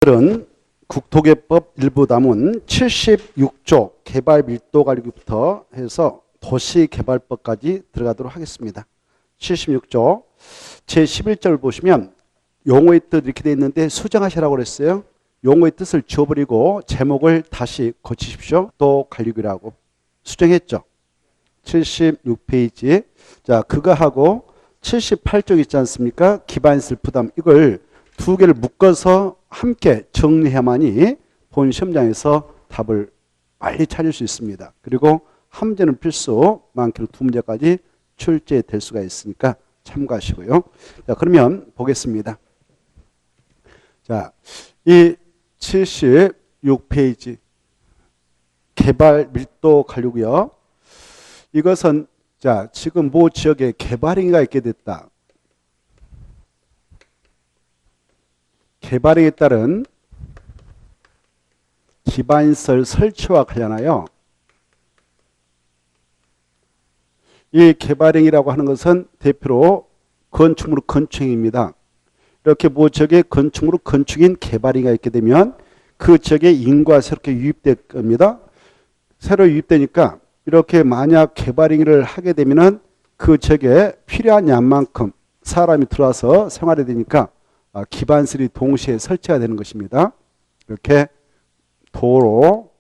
오늘은 국토개법 일부 담은 76조 개발밀도관리부터 해서 도시개발법까지 들어가도록 하겠습니다. 76조 제11절 보시면 용어의 뜻 이렇게 되어 있는데 수정하시라고 그랬어요. 용어의 뜻을 지워버리고 제목을 다시 고치십시오. 또 관리규라고 수정했죠. 76페이지. 자, 그거 하고 78쪽 있지 않습니까? 기반시설 부담. 이걸 두 개를 묶어서 함께 정리해야만이 본 시험장에서 답을 빨리 찾을 수 있습니다. 그리고 한 문제는 필수, 많게는 두 문제까지 출제될 수가 있으니까 참고하시고요. 자, 그러면 보겠습니다. 자, 이 76페이지 개발 밀도 관리고요. 이것은 자, 지금 모 지역에 개발행위가 있게 됐다. 개발행위에 따른 기반시설 설치와 관련하여 이 개발행위라고 하는 것은 대표로 건축물 건축행위입니다. 이렇게 모 지역에 건축물로 건축인 개발행위가 있게 되면 그 지역에 인구가 새롭게 유입될 겁니다. 새로 유입되니까 이렇게 만약 개발행위를 하게 되면은 그 지역에 필요한 양만큼 사람이 들어와서 생활해야 되니까 기반시설이 동시에 설치가 되는 것입니다. 이렇게 도로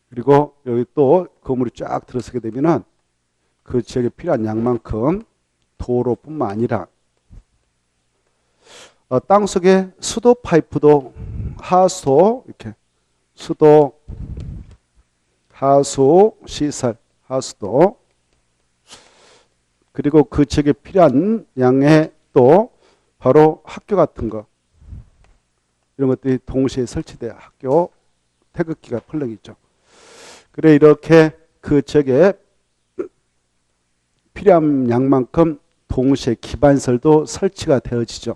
그리고 여기 또 건물이 쫙 들어서게 되면은 그 지역에 필요한 양만큼 도로뿐만 아니라 땅속에 수도 파이프도 하수 이렇게 수도 하수 시설 하수도 그리고 그 지역에 필요한 양의 또 바로 학교 같은 거 이런 것들이 동시에 설치돼야 학교 태극기가 펄럭이죠. 그래 이렇게 그 지역에 필요한 양만큼 동시에 기반시설도 설치가 되어지죠.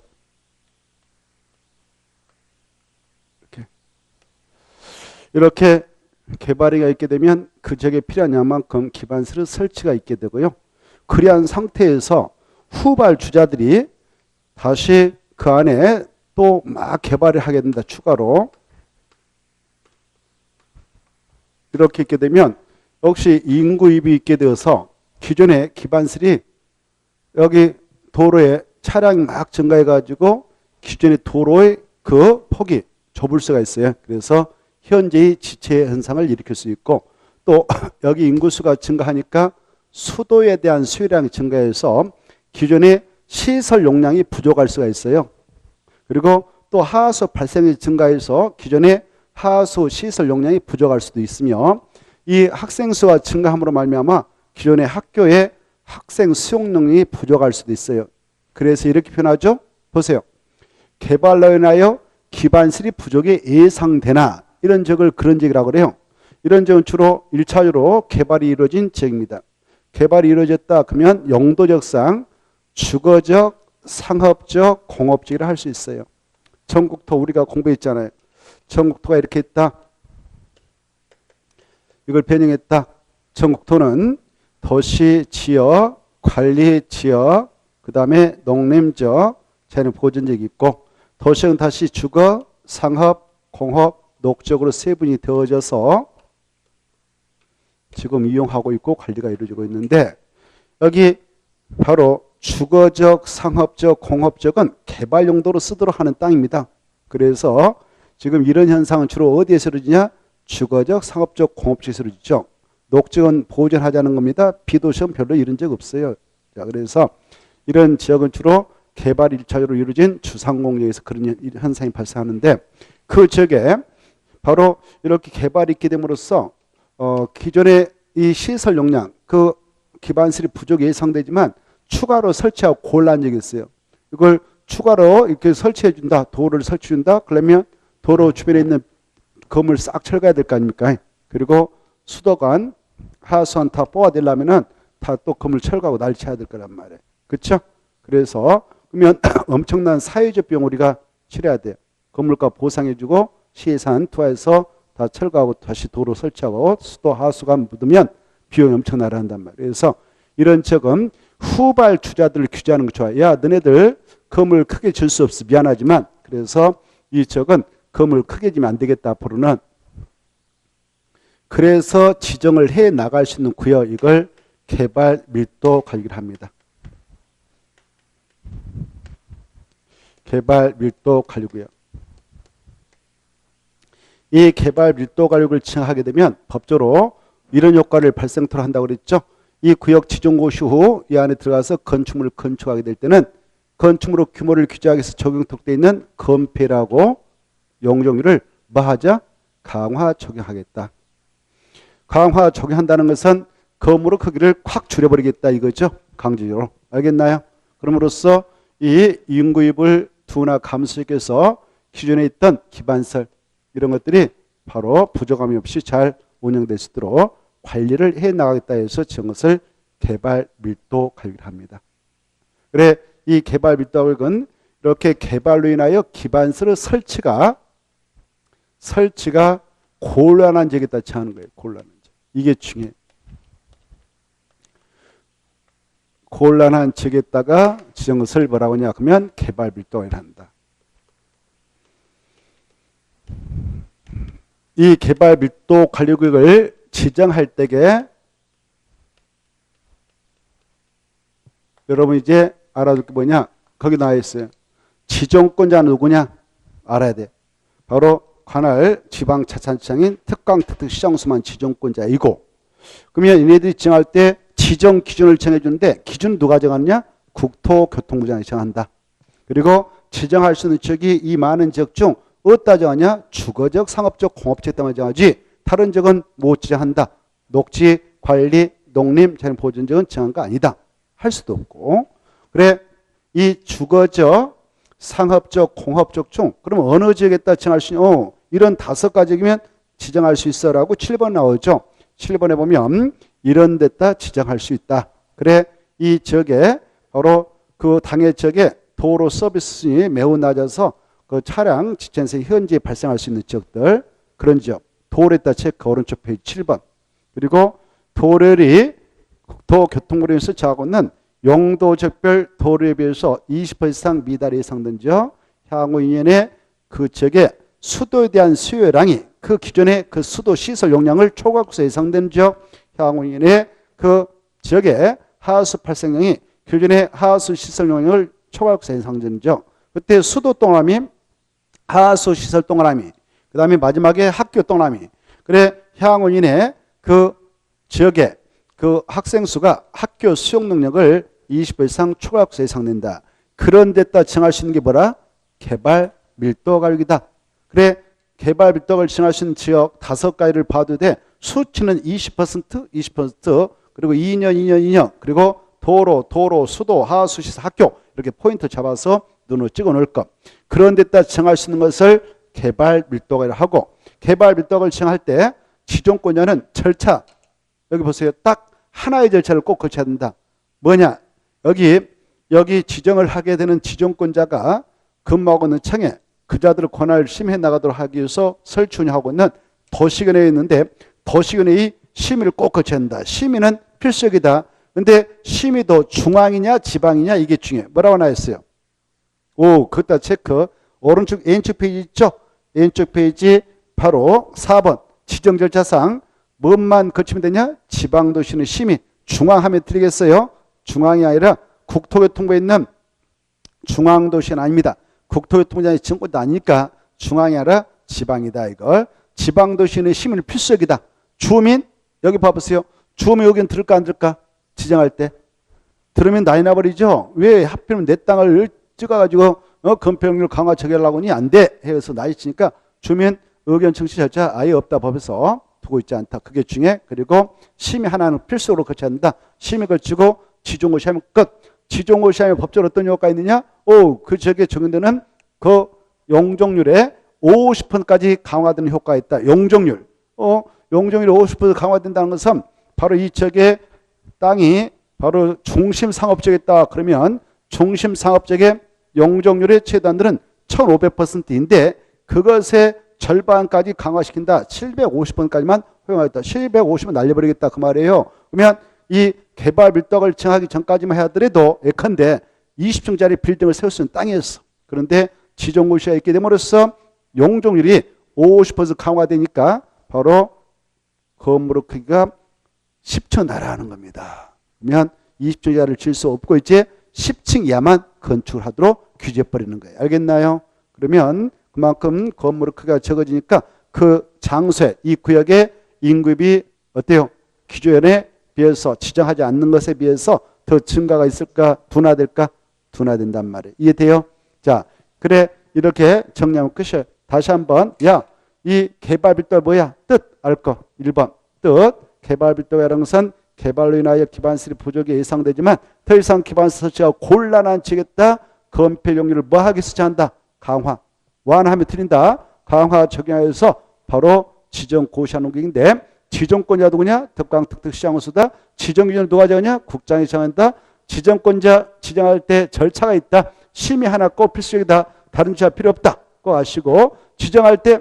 이렇게 개발이가 있게 되면 그 지역에 필요한 양만큼 기반시설 설치가 있게 되고요. 그러한 상태에서 후발 주자들이 다시 그 안에 또 막 개발을 하게 된다. 추가로. 이렇게 있게 되면 역시 인구 유입이 있게 되어서 기존의 기반시설이 여기 도로에 차량이 막 증가해 가지고 기존의 도로의 그 폭이 좁을 수가 있어요. 그래서 현재의 지체 현상을 일으킬 수 있고 또 여기 인구수가 증가하니까 수도에 대한 수요량이 증가해서 기존의 시설 용량이 부족할 수가 있어요. 그리고 또 하수 발생이 증가해서 기존의 하수 시설 용량이 부족할 수도 있으며 이 학생 수가 증가함으로 말미암아 기존의 학교의 학생 수용능력이 부족할 수도 있어요. 그래서 이렇게 표현하죠. 보세요. 개발로 인하여 기반시설이 부족이 예상되나 이런 지역을 그런 지역이라고 그래요. 이런 지역은 주로 1차적으로 개발이 이루어진 지역입니다. 개발이 이루어졌다 그러면 용도적상 주거적, 상업적, 공업지를 할 수 있어요. 전국토 우리가 공부했잖아요. 전국토가 이렇게 있다. 이걸 변형했다. 전국토는 도시 지역, 관리 지역, 그 다음에 농림지역, 자연 보존지역이 있고 도시는 다시 주거, 상업, 공업, 녹적으로 세분이 되어져서 지금 이용하고 있고 관리가 이루어지고 있는데 여기 바로 주거적, 상업적, 공업적은 개발 용도로 쓰도록 하는 땅입니다. 그래서 지금 이런 현상은 주로 어디에서 이루어지냐? 주거적, 상업적, 공업지에서 이루어지죠. 녹지역은 보존하자는 겁니다. 비도시는 별로 이런 적 없어요. 자, 그래서 이런 지역은 주로 개발 1차적으로 이루어진 주상공역에서 그런 현상이 발생하는데 그 지역에 바로 이렇게 개발이 있게 됨으로써 기존의 이 시설 용량, 그 기반시설이 부족 예상되지만 추가로 설치하고 곤란한 적이 있어요. 이걸 추가로 이렇게 설치해 준다. 도로를 설치해 준다. 그러면 도로 주변에 있는 건물 싹 철거해야 될 거 아닙니까? 그리고 수도관, 하수관 다 뽑아내려면은 다 또 건물 철거하고 날쳐야 될 거란 말이에요. 그렇죠? 그래서 그러면 엄청난 사회적 비용 우리가 치러야 돼요. 건물값 보상해 주고 시예산 투하해서 다 철거하고 다시 도로 설치하고 수도 하수관 묻으면 비용이 엄청나게 한단 말이에요. 그래서 이런 지역은 후발 주자들을 규제하는 거 좋아요. 야, 너네들 건물 크게 질 수 없어. 미안하지만. 그래서 이 지역은 건물 크게 지면 안 되겠다 앞으로는. 그래서 지정을 해 나갈 수 있는 구역, 이걸 개발 밀도 관리를 합니다. 개발 밀도 관리구역. 이 개발 밀도 관리구역을 지정하게 되면 법적으로 이런 효과를 발생토록 한다고 그랬죠. 이 구역 지정 고시 후 이 안에 들어가서 건축물을 건축하게 될 때는 건축물의 규모를 규제하기 위해서 적용토록 되어 있는 건폐라고 용적률을 뭐하자? 강화 적용하겠다. 강화 적용한다는 것은 건물의 크기를 확 줄여버리겠다 이거죠. 강제적으로. 알겠나요? 그럼으로써 이 인구입을 둔화 감소시켜서 기존에 있던 기반설 이런 것들이 바로 부족함이 없이 잘 운영될 수 있도록 관리를 해 나가겠다 해서 지은 것을 개발 밀도 관리를 합니다. 그래 이 개발 밀도 관리는 이렇게 개발로 인하여 기반설의 설치가 곤란한 지역에다 정하는 거예요. 곤란한 지역. 이게 중요해요. 곤란한 지역에다가 지정 것을 뭐라고 하냐 그러면 개발 밀도를 한다. 이 개발 밀도 관리구역을 지정할 때에 여러분 이제 알아둘 게 뭐냐? 거기 나와 있어요. 지정권자 누구냐? 알아야 돼. 바로 관할 지방자치단체장인 특강특특시장수만 지정권자이고, 그러면 얘네들이 지정할 때 지정 기준을 정해주는데 기준 누가 정하느냐? 국토교통부장이 정한다. 그리고 지정할 수 있는 지역이 이 많은 지역 중 어디다 정하냐? 주거적, 상업적, 공업지에 따라 정하지 다른 지역은 못 지정한다. 녹지, 관리, 농림, 자연 보존 지역은 정한 거 아니다. 할 수도 없고. 그래 이 주거적, 상업적, 공업적 중 그러면 어느 지역에다 정할 수 있냐? 이런 5가지면 지정할 수 있어라고 7번 나오죠. 7번에 보면 이런 데다 지정할 수 있다. 그래 이 지역에 바로 그 당해 지역에 도로 서비스이 매우 낮아서 그 차량 지천세 현지에 발생할 수 있는 지역들 그런 지역 도로에다 체크 오른쪽 페이지 7번. 그리고 도로를 도교통부에서 정하고 있는 용도적별 도로에 비해서 20% 이상 미달이 예상된 지역 향후 2년에 그 지역에 수도에 대한 수요량이 그 기존의 그 수도 시설 용량을 초과해서 예상된 지역 향후 2년에 그 지역의 하수 발생량이 기존의 하수 시설 용량을 초과해서 예상된 지역 그때 수도 동그라미 하수 시설 동그라미 그 다음에 마지막에 학교 동그라미 그래 향후 2년에 그 지역의 그 학생 수가 학교 수용 능력을 20% 이상 초과해서 예상된다. 그런 데다 정할 수 있는 게 뭐라? 개발 밀도 가격이다. 그래 개발 밀도를 정할 수 있는 지역 5가지를 봐도 돼. 수치는 20%, 그리고 2년, 그리고 도로, 수도, 하수시설, 학교 이렇게 포인트 잡아서 눈으로 찍어 놓을 것. 그런 데다 정할 수 있는 것을 개발 밀도를 하고 개발 밀도를 정할 때 지정권자는 절차 여기 보세요. 딱 하나의 절차를 꼭 거쳐야 된다. 뭐냐? 여기 지정을 하게 되는 지정권자가 근무하고 있는 청에 그자들의 권한을 심해 나가도록 하기 위해서 설치 운영하고 있는 도시위원회에 있는데 도시위원회의 심의를 꼭 거쳐야 한다. 심의는 필수적이다. 근데 심의도 중앙이냐 지방이냐 이게 중요해. 뭐라고 나왔어요? 그것다 체크. 오른쪽 왼쪽 페이지 있죠? 왼쪽 페이지 바로 4번 지정 절차상 뭐만 거치면 되냐? 지방도시는 심의. 중앙하면 틀리겠어요? 중앙이 아니라 국토교통부에 있는 중앙도시는 아닙니다. 국토교통부장이 지정권도 아니니까 중앙이 아니라 지방이다. 이걸 지방도시는 심의는 필수적이다. 주민 여기 봐보세요. 주민 의견 들을까 안 들을까? 지정할 때 들으면 난리 나버리죠. 왜 하필이면 내 땅을 찍어가지고 건폐용률 강화 처리하려고 하니 안 돼 해서 난리 치니까 주민 의견 청취 절차 아예 없다 법에서 두고 있지 않다. 그게 중요해. 그리고 심의 하나는 필수로 거쳐야 한다. 심의 걸치고 지정고시 하면 끝. 지정고시 하면 법적으로 어떤 효과가 있느냐? 그 지역에 적용되는 그 용적률에 50%까지 강화되는 효과가 있다. 용적률. 용적률이 50% 강화된다는 것은 바로 이 지역의 땅이 바로 중심 상업지역에 있다. 그러면 중심 상업지역의 용적률의 최단들은 1500%인데 그것의 절반까지 강화시킨다. 750%까지만 허용하겠다. 750은 날려버리겠다. 그 말이에요. 그러면 이 개발 밀도를 정하기 전까지만 하더라도 예컨대 20층짜리 빌딩을 세울 수 있는 땅이었어. 그런데 지정고시가 있게 됨으로써 용적률이 50% 강화되니까 바로 건물의 크기가 10층 나라는 겁니다. 그러면 20층 이하를 질 수 없고 이제 10층 이하만 건축을 하도록 규제해버리는 거예요. 알겠나요? 그러면 그만큼 건물의 크기가 적어지니까 그 장소에 이 구역의 인구입이 어때요? 기존에 비해서 지정하지 않는 것에 비해서 더 증가가 있을까? 둔화될까? 둔화된단 말이에요. 이해돼요? 자, 그래 이렇게 정리하면 끝이에요. 다시 한번 이 개발빌도가 뭐야? 뜻 알 거. 1번 뜻 개발빌도라는 것은 개발로 인하여 기반시설이 부족이 예상되지만 더 이상 기반시설 설치가 곤란한지겠다. 건폐 용률을 뭐 하기 쓰지한다? 강화. 완화하면 틀린다. 강화 적용하여서 바로 지정 고시하는 것인데 지정권자 누구냐? 특강특특시장호수다. 지정기준을 누가 정하냐? 국장이 정한다. 지정권자 지정할 때 절차가 있다. 심의 하나 꼭 필수적이다. 다른 절차 필요 없다. 꼭 아시고 지정할 때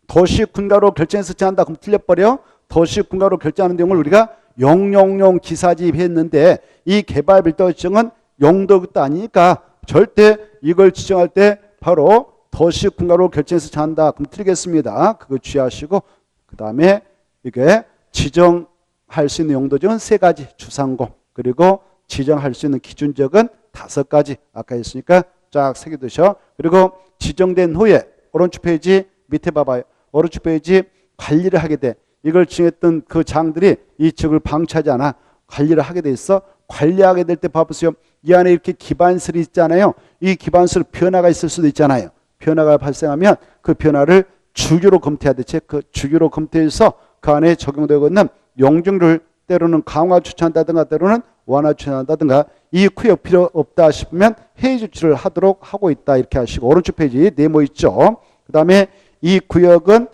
도시군가로 결정해서 정한다. 그럼 틀려버려. 도시군가로 결정하는 내용을 우리가 용용용 기사집했는데 이 개발빌도 지정은 용도도 아니니까 절대 이걸 지정할 때 바로 도시군가로 결정해서 정한다. 그럼 틀리겠습니다. 그거 주의하시고 그 다음에 이게 지정할 수 있는 용도적은 3가지 주상공 그리고 지정할 수 있는 기준적은 5가지 아까 했으니까 쫙 새겨두셔. 그리고 지정된 후에 오른쪽 페이지 밑에 봐봐요. 오른쪽 페이지 관리를 하게 돼. 이걸 지정했던 그 장들이 이 지역을 방치하지 않아. 관리를 하게 돼 있어. 관리하게 될 때 봐보세요. 이 안에 이렇게 기반설이 있잖아요. 이 기반설 변화가 있을 수도 있잖아요. 변화가 발생하면 그 변화를 주기로 검토해야 돼. 그 주기로 검토해서 그 안에 적용되고 있는 용적률을 때로는 강화 추천한다든가 때로는 완화 추천한다든가 이 구역 필요 없다 싶으면 회의 조치를 하도록 하고 있다. 이렇게 하시고 오른쪽 페이지 네모 있죠. 그 다음에 이 구역은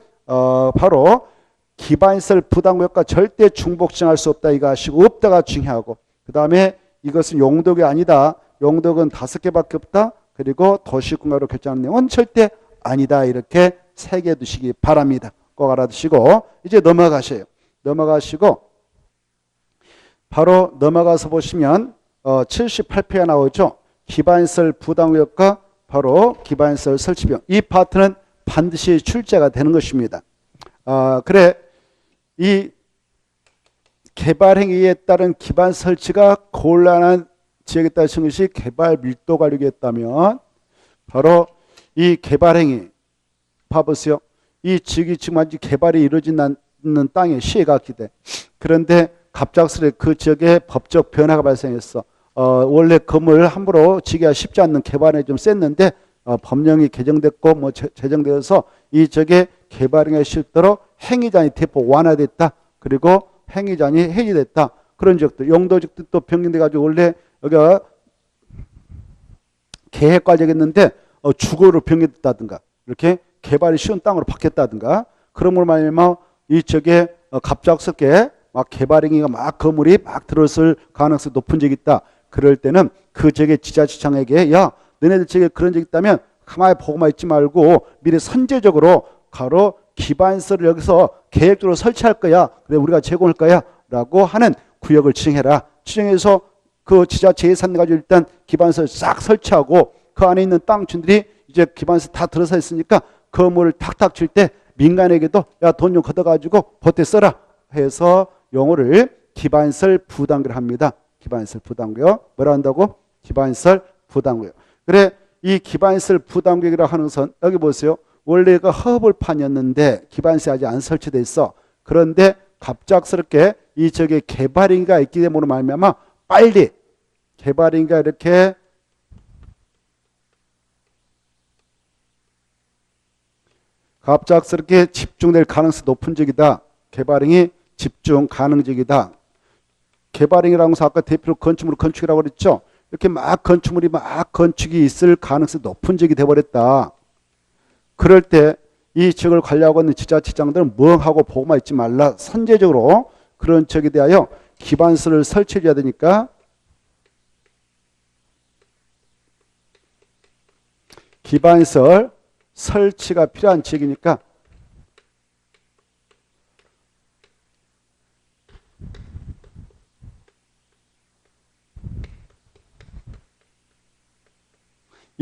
바로 기반시설 부담구역과 절대 중복 지정할 수 없다. 이거 하시고 없다가 중요하고 그 다음에 이것은 용도가 아니다. 용도는 5개밖에 없다. 그리고 도시군가로 결정하는 내용은 절대 아니다. 이렇게 새겨 두시기 바랍니다. 꼭 알아두시고 이제 넘어가셔요. 넘어가시고 바로 넘어가서 보시면 78페이지가 나오죠. 기반시설 부담구역과 바로 기반시설 설치비용. 이 파트는 반드시 출제가 되는 것입니다. 그래 이 개발행위에 따른 기반 설치가 곤란한 지역에 따른 것이 개발 밀도 관리겠다면 바로 이 개발행위 봐보세요. 이 지역이 지금 아직 개발이 이루어지지 않는 땅에 시해가 기대. 그런데 갑작스레 그 지역에 법적 변화가 발생했어. 원래 건물 함부로 지기가 쉽지 않는 개발에 좀 셌는데 법령이 개정됐고 뭐 제정되어서 이 지역에 개발행위가 쉽도록 행위자의 대폭 완화됐다. 그리고 행위자니 해지됐다. 그런 지역들 용도적도 또 변경돼 가지고 원래 여기가 계획과정이었는데 주거로 변경됐다든가 이렇게 개발이 쉬운 땅으로 바뀌었다든가 그러므로 말미암아 이 지역에 갑작스럽게 막 개발행위가 막 건물이 막 들어설 가능성이 높은 적이 있다. 그럴 때는 그 지역의 지자체장에게 너네들 지역에 그런 적이 있다면 가만히 보고만 있지 말고 미리 선제적으로 바로 기반시설을 여기서 계획적으로 설치할 거야. 그래 우리가 제공할 거야. 라고 하는 구역을 지정해라. 지정해서 그 지자체 예산 가지고 일단 기반시설 싹 설치하고 그 안에 있는 땅주인들이 이제 기반시설 다 들어서 있으니까 건물을 탁탁 칠 때 민간에게도 돈 좀 걷어가지고 보태 써라 해서 용어를 기반시설 부담구역 합니다. 기반시설 부담구역. 뭐라 한다고? 기반시설 부담구역. 그래 이 기반시설 부담구역이라고 하는 것은 여기 보세요. 원래가 허벌판이었는데 기반시설이 아직 안 설치돼 있어. 그런데 갑작스럽게 이 지역에 개발행위가 있기 때문에 말미암아 빨리 개발행위가 이렇게 갑작스럽게 집중될 가능성이 높은 적이다. 개발행위 집중 가능적이다. 개발행위라고 해서 아까 대표로 건축물을 건축이라고 그랬죠. 이렇게 막 건축물이 막 건축이 있을 가능성이 높은 적이 돼버렸다. 그럴 때 이 지역을 관리하고 있는 지자체장들은 멍하고 보고만 있지 말라. 선제적으로 그런 지역에 대하여 기반시설을 설치해야 되니까 기반시설 설치가 필요한 지역이니까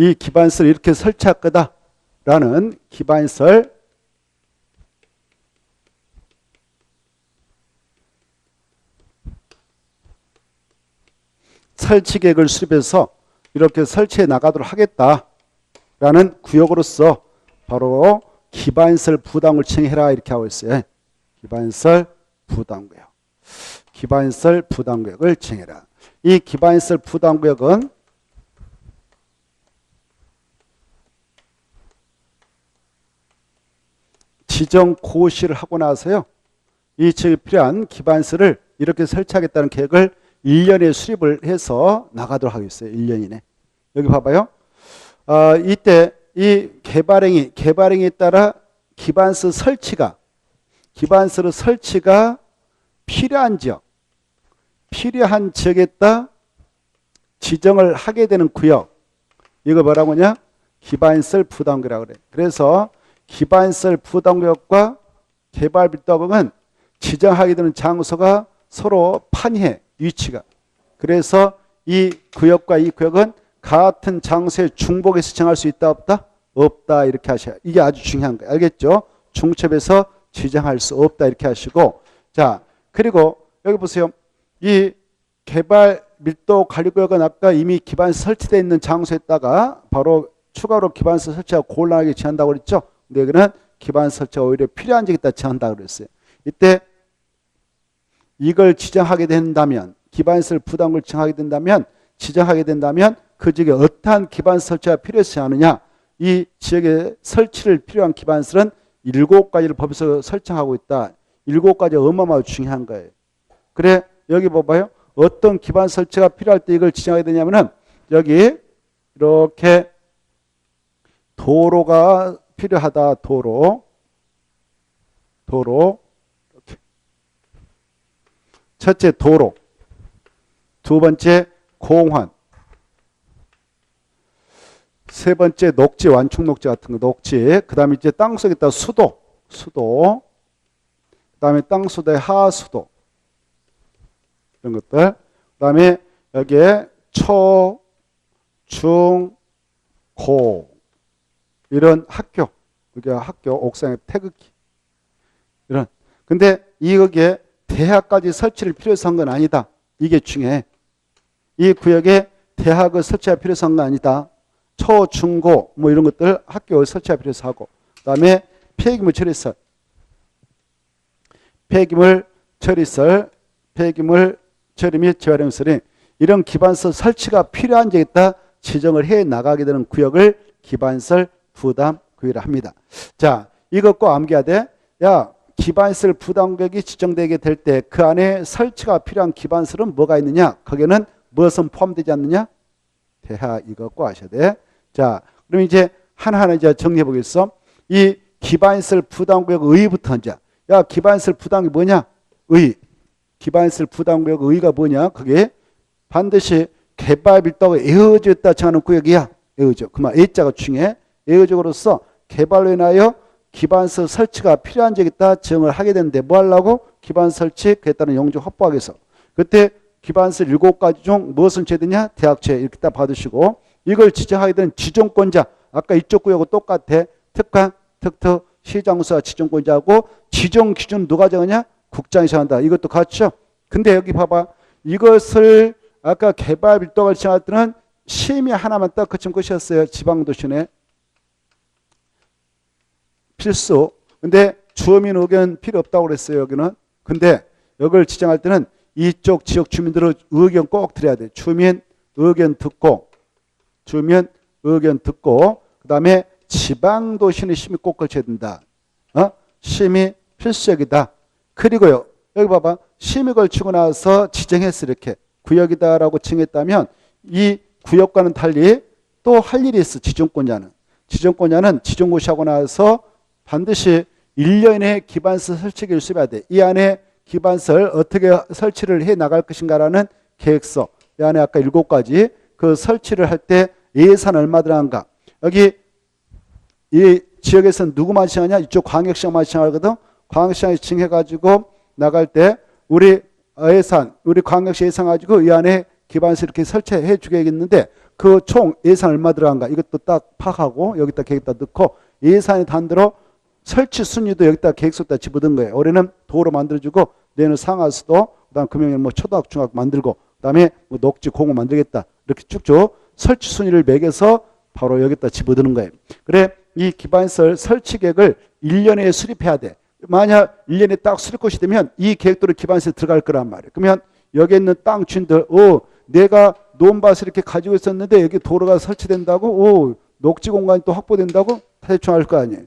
이 기반시설 이렇게 설치할 거다라는 기반시설 설치 계획을 수립해서 이렇게 설치해 나가도록 하겠다라는 구역으로서 바로 기반시설 부담을 칭해라 이렇게 하고 있어요. 기반시설 부담구역. 기반시설 부담구역을 칭해라. 이 기반시설 부담구역은 지정 고시를 하고 나서요. 이 지역에 필요한 기반시설을 이렇게 설치하겠다는 계획을 1년에 수립을 해서 나가도록 하겠어요. 1년 이내. 여기 봐봐요. 이때 이 개발행위에 따라 기반시설 설치가 필요한 지역에다 지정을 하게 되는 구역. 이거 뭐라고 하냐? 기반시설 부담구역이라고 그래. 그래서 기반시설 부담구역과 개발밀도구역은 지정하게 되는 장소가 서로 판이해. 위치가. 그래서 이 구역과 이 구역은 같은 장소에 중복해서 지정할 수 있다 없다? 없다 이렇게 하셔야. 이게 아주 중요한 거예요. 알겠죠? 중첩에서 지정할 수 없다 이렇게 하시고. 자, 그리고 여기 보세요. 이 개발 밀도 관리구역은 아까 이미 기반시설 설치되어 있는 장소에다가 바로 추가로 기반시설 설치가 곤란하게 지한다고 그랬죠? 근데 여기는 기반시설 설치가 오히려 필요한 지역에다 지한다고 그랬어요. 이때 이걸 지정하게 된다면, 기반시설 부담을 지정하게 된다면 그 지역에 어떠한 기반시설 설치가 필요해서 하느냐? 이 지역에 설치를 필요한 기반시설은 7가지를 법에서 설정하고 있다. 7가지 어마어마하게 중요한 거예요. 그래 여기 봐봐요. 어떤 기반시설 설치가 필요할 때 이걸 지정하게 되냐면은 여기 이렇게 도로가 필요하다. 도로. 첫째 도로, 두 번째 공원, 세 번째 녹지, 완충 녹지 같은 거 녹지, 그 다음에 이제 땅속에다 수도, 그 다음에 땅수도의 하수도 이런 것들, 그 다음에 여기에 초, 중, 고 이런 학교, 여기 학교 옥상에 태극기 이런. 근데 이거기에 대학까지 설치를 필요해서 한 건 아니다. 이게 중요해. 이 구역에 대학을 설치할 필요해서 한 건 아니다. 초, 중, 고 뭐 이런 것들 학교 설치할 필요해서 하고. 그 다음에 폐기물 처리설, 폐기물 처리 및 재활용시설이 이런 기반시설 설치가 필요한 지역에다 지정을 해 나가게 되는 구역을 기반시설 부담구역이라 합니다. 자, 이것 꼭 암기해야 돼. 야, 기반시설 부담구역이 지정되게 될 때 그 안에 설치가 필요한 기반시설은 뭐가 있느냐? 거기에는 무엇은 포함되지 않느냐? 대학. 이거 꼭 아셔야 돼. 자, 그럼 이제 하나하나 이제 정리해 보겠어. 이 기반시설 부담구역 의의부터 이제. 야, 기반시설 부담구역이 뭐냐? 의. 기반시설 부담구역 의의가 뭐냐? 그게 반드시 개발밀도가 에어져 있다 정하는 구역이야. 에어져. 그만 A자가 중요해. 에어적으로서 개발로 인하여 기반시설 설치가 필요한 적이 있다 지정을 하게 되는데 뭐 하려고? 기반시설 설치, 그에 따른 용적 확보하기 위해서. 그때 기반시설 7가지 중 무엇은 제되냐? 대학체 이렇게 딱 받으시고 이걸 지정하게 되는 지정권자. 아까 이쪽 구역하고 똑같아. 특화, 특특, 시장수와 지정권자하고 지정 기준 누가 정하냐? 국장이 정한다. 이것도 같죠? 근데 여기 봐봐. 이것을 아까 개발 밀도가 지정할 때는 심의 하나만 딱 그친 것이었어요. 지방도시네. 필수. 근데 주어민 의견 필요 없다고 그랬어요. 여기는. 근데 여기를 지정할 때는 이쪽 지역 주민들의 의견 꼭 드려야 돼. 주민 의견 듣고 그 다음에 지방도시는 심의 꼭 거쳐야 된다. 심의 필수적이다. 그리고요. 여기 봐봐. 심의 걸치고 나서 지정했어. 이렇게. 구역이다라고 칭했다면 이 구역과는 달리 또 할 일이 있어. 지정권자는 지정고시하고 나서 반드시 1년에 기반시설 설치기를 수립해야 돼. 이 안에 기반시설 어떻게 설치를 해 나갈 것인가라는 계획서. 이 안에 아까 7가지 그 설치를 할 때 예산 얼마 들어간가. 여기 이 지역에서는 누구만 지정하냐? 이쪽 광역시장만 지정하거든. 광역시장에 지정해가지고 나갈 때 우리 광역시 예산 가지고 이 안에 기반시설 이렇게 설치해 주겠는데 그 총 예산 얼마 들어간가 이것도 딱 파악하고 여기다 계획에다 넣고 예산의 단대로 설치 순위도 여기다 계획서에다 집어넣은 거예요. 올해는 도로 만들어주고 내년 상하수도 그다음 금년에는 뭐 초등학교 중학교 만들고 그다음에 뭐 녹지 공원 만들겠다 이렇게 쭉쭉 설치 순위를 매겨서 바로 여기다 집어넣는 거예요. 그래 이 기반시설 설치 계획을 1년에 수립해야 돼. 만약 1년에 딱 수립것이 되면 이 계획도로 기반시설 들어갈 거란 말이에요. 그러면 여기 있는 땅 주인들 내가 논밭을 이렇게 가지고 있었는데 여기 도로가 설치된다고 녹지 공간이 또 확보된다고 대충 알 거 아니에요.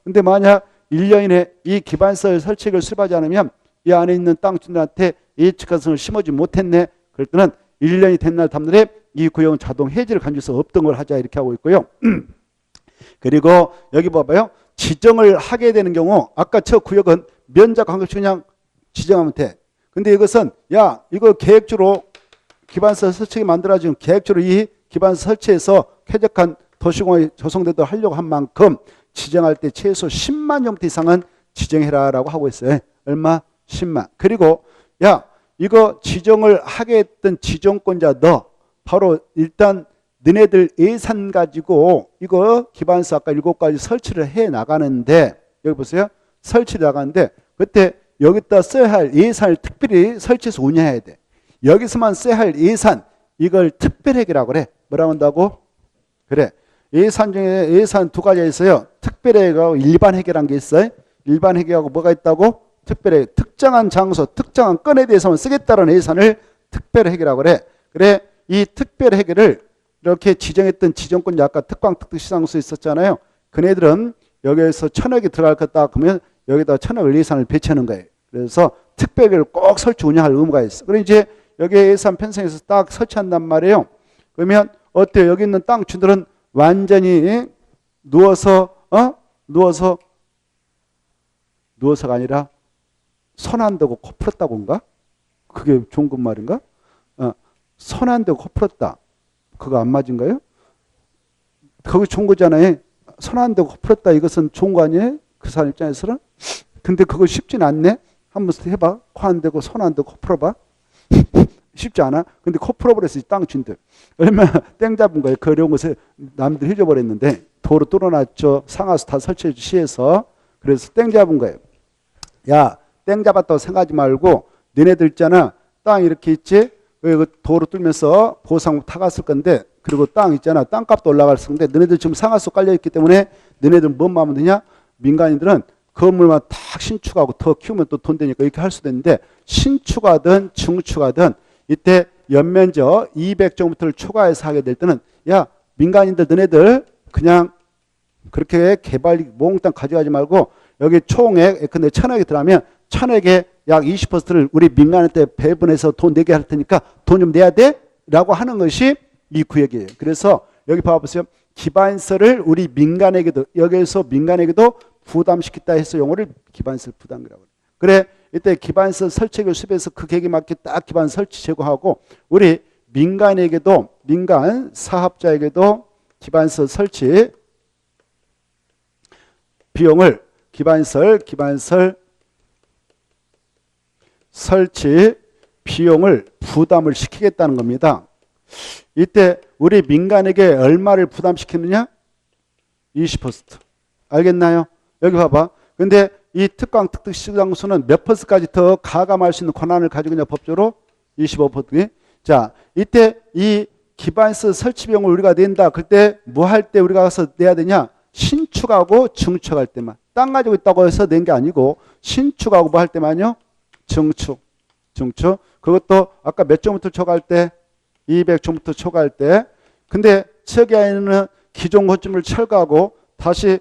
근데 만약 1년 이내 이 기반시설 설치를 수립하지 않으면 이 안에 있는 땅 주인들한테 예측가능성을 심어주지 못했네. 그럴 때는 1년이 된 날 다음날에 이 구역은 자동 해지를 간주할 수 없던 걸 하자 이렇게 하고 있고요. 그리고 여기 봐봐요. 지정을 하게 되는 경우 아까 저 구역은 면적 한 것씩 그냥 지정하면 돼. 근데 이것은 야 이거 계획주로 기반시설 설치기 만들어지면 계획주로 이 기반시설 설치해서 쾌적한 도시공원이 조성되도록 하려고 한 만큼 지정할 때 최소 10만 제곱미터 이상은 지정해라라고 하고 있어요. 얼마? 10만. 그리고 야 이거 지정을 하게 했던 지정권자 너 바로 일단 너네들 예산 가지고 이거 기반시설 아까 7가지 설치를 해 나가는데 여기 보세요. 설치를 나가는데 그때 여기다 써야 할 예산을 특별히 설치해서 운영해야 돼. 여기서만 써야 할 예산 이걸 특별회계라고 그래. 뭐라고 한다고? 그래. 예산 중에 예산 두 가지가 있어요. 특별회계하고 일반회계라는 게 있어요. 일반회계하고 뭐가 있다고? 특별회계. 특정한 장소, 특정한 건에 대해서만 쓰겠다는 예산을 특별회계라고 그래. 그래. 이 특별회계를 이렇게 지정했던 지정권자 아까 특광특특시장소 있었잖아요. 그네들은 여기에서 1,000억이 들어갈 거다 그러면 여기다 1,000억 예산을 배치하는 거예요. 그래서 특별회계를 꼭 설치 운영할 의무가 있어. 그럼 이제 여기 예산 편성해서 딱 설치한단 말이에요. 그러면 어때요? 여기 있는 땅 주들은 완전히 누워서가 아니라 손 안 대고 코 풀었다고인가? 그게 좋은 것 말인가? 손 안 대고 코 풀었다. 그거 안 맞은가요? 그거 좋은 거잖아요. 손 안 대고 코 풀었다. 이것은 좋은 거 아니에요? 그 사람 입장에서는? 근데 그거 쉽진 않네. 한번 해봐. 코 안 대고 손 안 대고 코 풀어봐. 쉽지 않아? 근데 코 풀어버렸어. 땅 주인들. 얼마나 땡 잡은 거예요. 그 어려운 것을 남들 해줘버렸는데 도로 뚫어놨죠. 상하수 다 설치해 시에서. 그래서 땡 잡은 거예요. 야, 땡 잡았다고 생각하지 말고 너네들 있잖아. 땅 이렇게 있지? 그 도로 뚫면서 보상 타갔을 건데 그리고 땅 있잖아. 땅값도 올라갔을 건데 너네들 지금 상하수 깔려있기 때문에 너네들 뭔 마음은 드냐? 민간인들은 건물만 탁 신축하고 더 키우면 또 돈 되니까 이렇게 할 수도 있는데 신축하든 증축하든 이때 연면적 200제곱미터를 초과해서 하게 될 때는 야 민간인들 너네들 그냥 그렇게 개발 몽땅 가져가지 말고 여기 총액 근데 1,000억이 들어가면 1,000억에 약 20%를 우리 민간한테 배분해서 돈 내게 할 테니까 돈 좀 내야 돼? 라고 하는 것이 이 구역이에요. 그래서 여기 봐보세요. 기반시설을 우리 민간에게도 여기에서 민간에게도 부담시켰다 해서 용어를 기반시설 부담이라고 해요. 그래 이때 기반시설 설치를 수립해서 그 계획에 맞게 딱 기반 설치 제공하고 우리 민간에게도 민간 사업자에게도 기반시설 설치 비용을 기반시설 설치 비용을 부담을 시키겠다는 겁니다. 이때 우리 민간에게 얼마를 부담시키느냐? 20%. 알겠나요? 여기 봐봐. 근데 이 특강 특특시장소는 몇 %까지 더 가감할 수 있는 권한을 가지고 있냐 법적으로? 25%. 자, 이때 이 기반시설 설치 비용을 우리가 낸다. 그때 뭐 할 때 우리가 가서 내야 되냐? 신축하고 증축할 때만. 땅 가지고 있다고 해서 낸 게 아니고 신축하고 뭐 할 때만요? 증축. 그것도 아까 몇 제곱미터 초과할 때? 200제곱미터 초과할 때. 근데 저기 안에는 기존 건축물을 철거하고 다시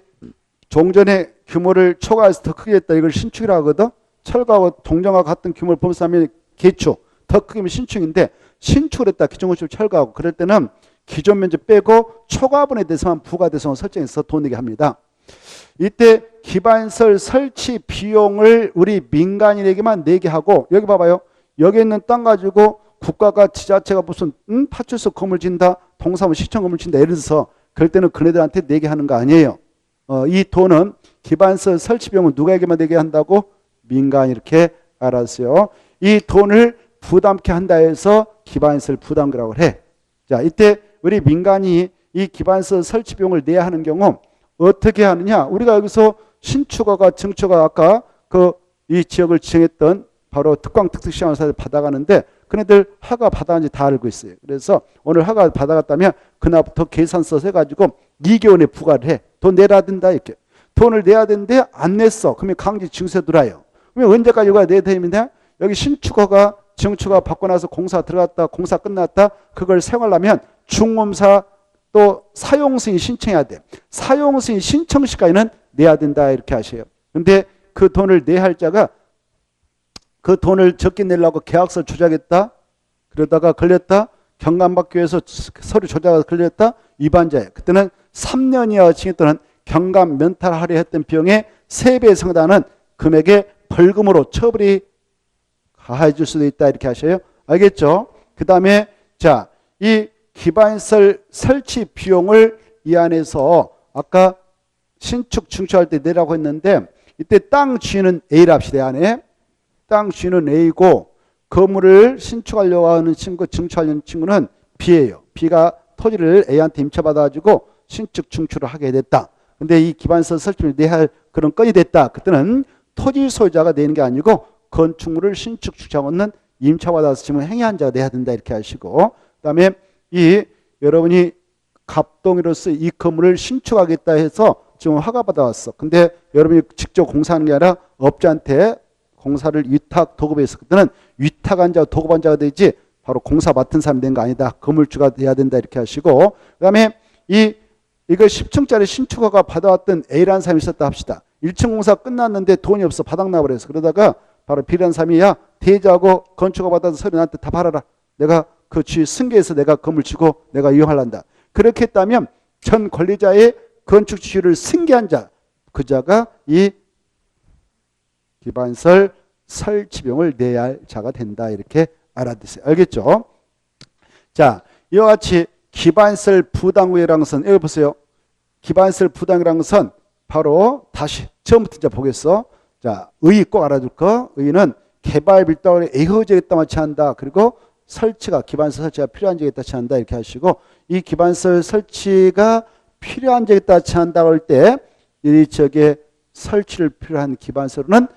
종전의 규모를 초과해서 더 크게 했다. 이걸 신축이라고 하거든. 철거하고 동정하고 같은 규모를 범사하면 개축. 더 크게면 신축인데 신축을 했다. 기존 건축을 철거하고. 그럴 때는 기존 면적 빼고 초과분에 대해서만 부가대성을 설정해서 돈 내게 합니다. 이때 기반시설 설치 비용을 우리 민간인에게만 내게 하고 여기 봐봐요. 여기 있는 땅 가지고 국가가 지자체가 무슨 파출소 건물 짓는다. 동사무 시청 건물 짓는다. 예를 들어서 그럴 때는 그네들한테 내게 하는 거 아니에요. 이 돈은 기반시설 설치 비용은 누구에게만 내게 한다고? 민간이 이렇게 알았어요. 이 돈을 부담케 한다 해서 기반시설 부담금이라고 해. 자, 이때 우리 민간이 이 기반시설 설치 비용을 내야 하는 경우 어떻게 하느냐? 우리가 여기서 신축허가, 증축허가 아까 이 지역을 지정했던 바로 특광 특특시장을 받아가는데 그네들 허가 받아간지 다 알고 있어요. 그래서 오늘 허가 받아갔다면 그날부터 계산서 해가지고 2개월 내에 부과를 해. 돈 내야 된다 이렇게. 돈을 내야 되는데 안 냈어. 그러면 강제 징수에 들어와요. 그러면 언제까지 이거 내야 되는데 여기 신축허가, 증축허가 받고 나서 공사 들어갔다, 공사 끝났다, 그걸 사용하려면 중공사 또 사용승인 신청해야 돼. 사용승인 신청 시까지는 내야 된다 이렇게 하셔요. 근데 그 돈을 내야 할 자가 그 돈을 적게 내려고 계약서를 조작했다, 그러다가 걸렸다, 경감받기 위해서 서류 조작해서 걸렸다, 위반자예요. 그때는 3년 이하 징역 또는 경감 면탈하려 했던 비용의 3배 상당은 금액의 벌금으로 처벌이 가해질 수도 있다 이렇게 하셔요. 알겠죠? 그 다음에 자, 이 기반시설 설치 비용을 이 안에서 아까 신축 증축할 때 내라고 했는데 이때 땅 주인은 A랍시다. 안에 땅 주인은 A고 건물을 신축하려고 하는 친구, 증축하려는 친구는 B예요. B가 토지를 A한테 임차받아가지고 신축 증축을 하게 됐다. 근데 이 기반시설 설치를 내야 할 그런 건이 됐다. 그때는 토지 소유자가 내는 게 아니고 건축물을 신축 증축하는 임차받아서 지금 행위한 자가 내야 된다 이렇게 하시고, 그다음에 이 여러분이 갑동이로서 이 건물을 신축하겠다 해서 지금 허가 받아왔어. 근데 여러분이 직접 공사하는 게 아니라 업자한테 공사를 위탁 도급해서 그때는 위탁한 자, 도급한 자가 되지 바로 공사 맡은 사람이 된 거 아니다. 건물주가 돼야 된다 이렇게 하시고, 그다음에 이거 10층짜리 신축허가 받아왔던 A라는 사람이 있었다 합시다. 1층 공사 끝났는데 돈이 없어 바닥나고 그래서 그러다가 바로 B라는 사람이 야 대자하고 건축허가 받아서 서류 나한테 다 팔아라. 내가 그 주위 승계해서 내가 건물 주고 내가 이용하란다. 그렇게 했다면 전 권리자의 건축 지위를 승계한 자, 그 자가 이 기반시설 설치 비용을 내야 할 자가 된다 이렇게 알아두세요. 알겠죠? 자, 이와 같이 기반시설 부담구역이라는 것은 여기 보세요. 기반시설 부담구역이라는 것은 바로 다시 처음부터 이제 보겠어. 자, 의 꼭 알아둘 거. 의는 개발 밀도를 애허지에 따라 취한다. 그리고 설치가 기반시설 설치가 필요한 적에 따라 취한다 이렇게 하시고, 이 기반시설 설치가 필요한 적에 따라 취한다고 할 때 이 저게 설치를 필요한 기반시설은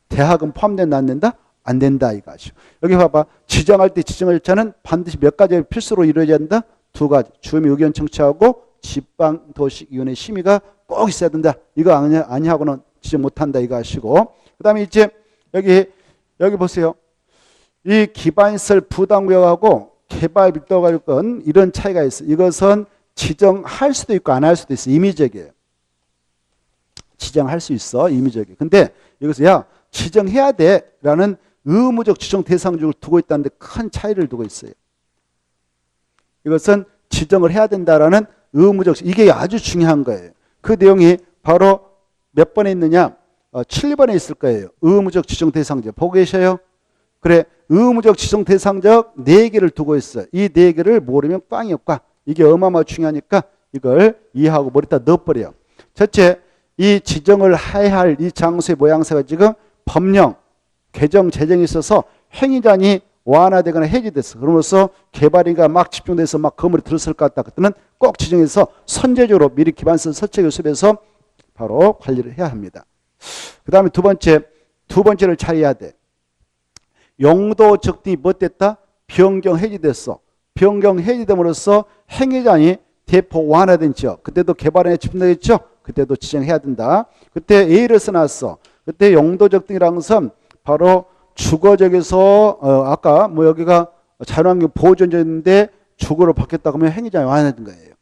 대학은 포함된다 안 된다? 안 된다 이거 아시죠? 여기 봐봐. 지정할 때 지정 절차는 반드시 몇 가지 필수로 이루어져야 된다? 2가지. 주민 의견 청취하고 지방도시위원회 심의가 꼭 있어야 된다. 이거 아니하고는 지정 못한다 이거 아시고, 그 다음에 이제 여기 보세요. 이 기반시설 부담구역하고 개발 밀도구역은 이런 차이가 있어요. 이것은 지정할 수도 있고 안 할 수도 있어요. 임의적이에요. 지정할 수 있어. 임의적이에요. 근데 여기서 야 지정해야 돼 라는 의무적 지정 대상적을 두고 있다는데 큰 차이를 두고 있어요. 이것은 지정을 해야 된다라는 의무적, 이게 아주 중요한 거예요. 그 내용이 바로 몇 번에 있느냐? 7번에 있을 거예요. 의무적 지정 대상적. 보고 계셔요? 그래, 의무적 지정 대상적 4개를 두고 있어요. 이 4개를 모르면 빵이 없까. 이게 어마어마하게 중요하니까 이걸 이해하고 머리다 넣어버려요. 첫째, 이 지정을 해야 할 이 장소의 모양새가 지금 법령, 개정, 제정이 있어서 행위자니 완화되거나 해지됐어. 그러면서 개발이가 막 집중돼서 막 건물이 들었을 것 같다. 그때는 꼭 지정해서 선제적으로 미리 기반시설 설치 교습해서 바로 관리를 해야 합니다. 그 다음에 두 번째를 차이해야 돼. 용도 적등이 뭐 됐다? 변경 해지됐어. 변경 해지됨으로써 행위자니 대폭 완화된 지역. 그때도 개발에 집중되겠죠? 그때도 지정해야 된다. 그때 A를 써놨어. 그때 용도 적등이라는 것은 바로 주거적에서 아까 뭐 여기가 자연환경 보호전제인데 주거로 바뀌었다 그러면 행위자니 완화된 거예요.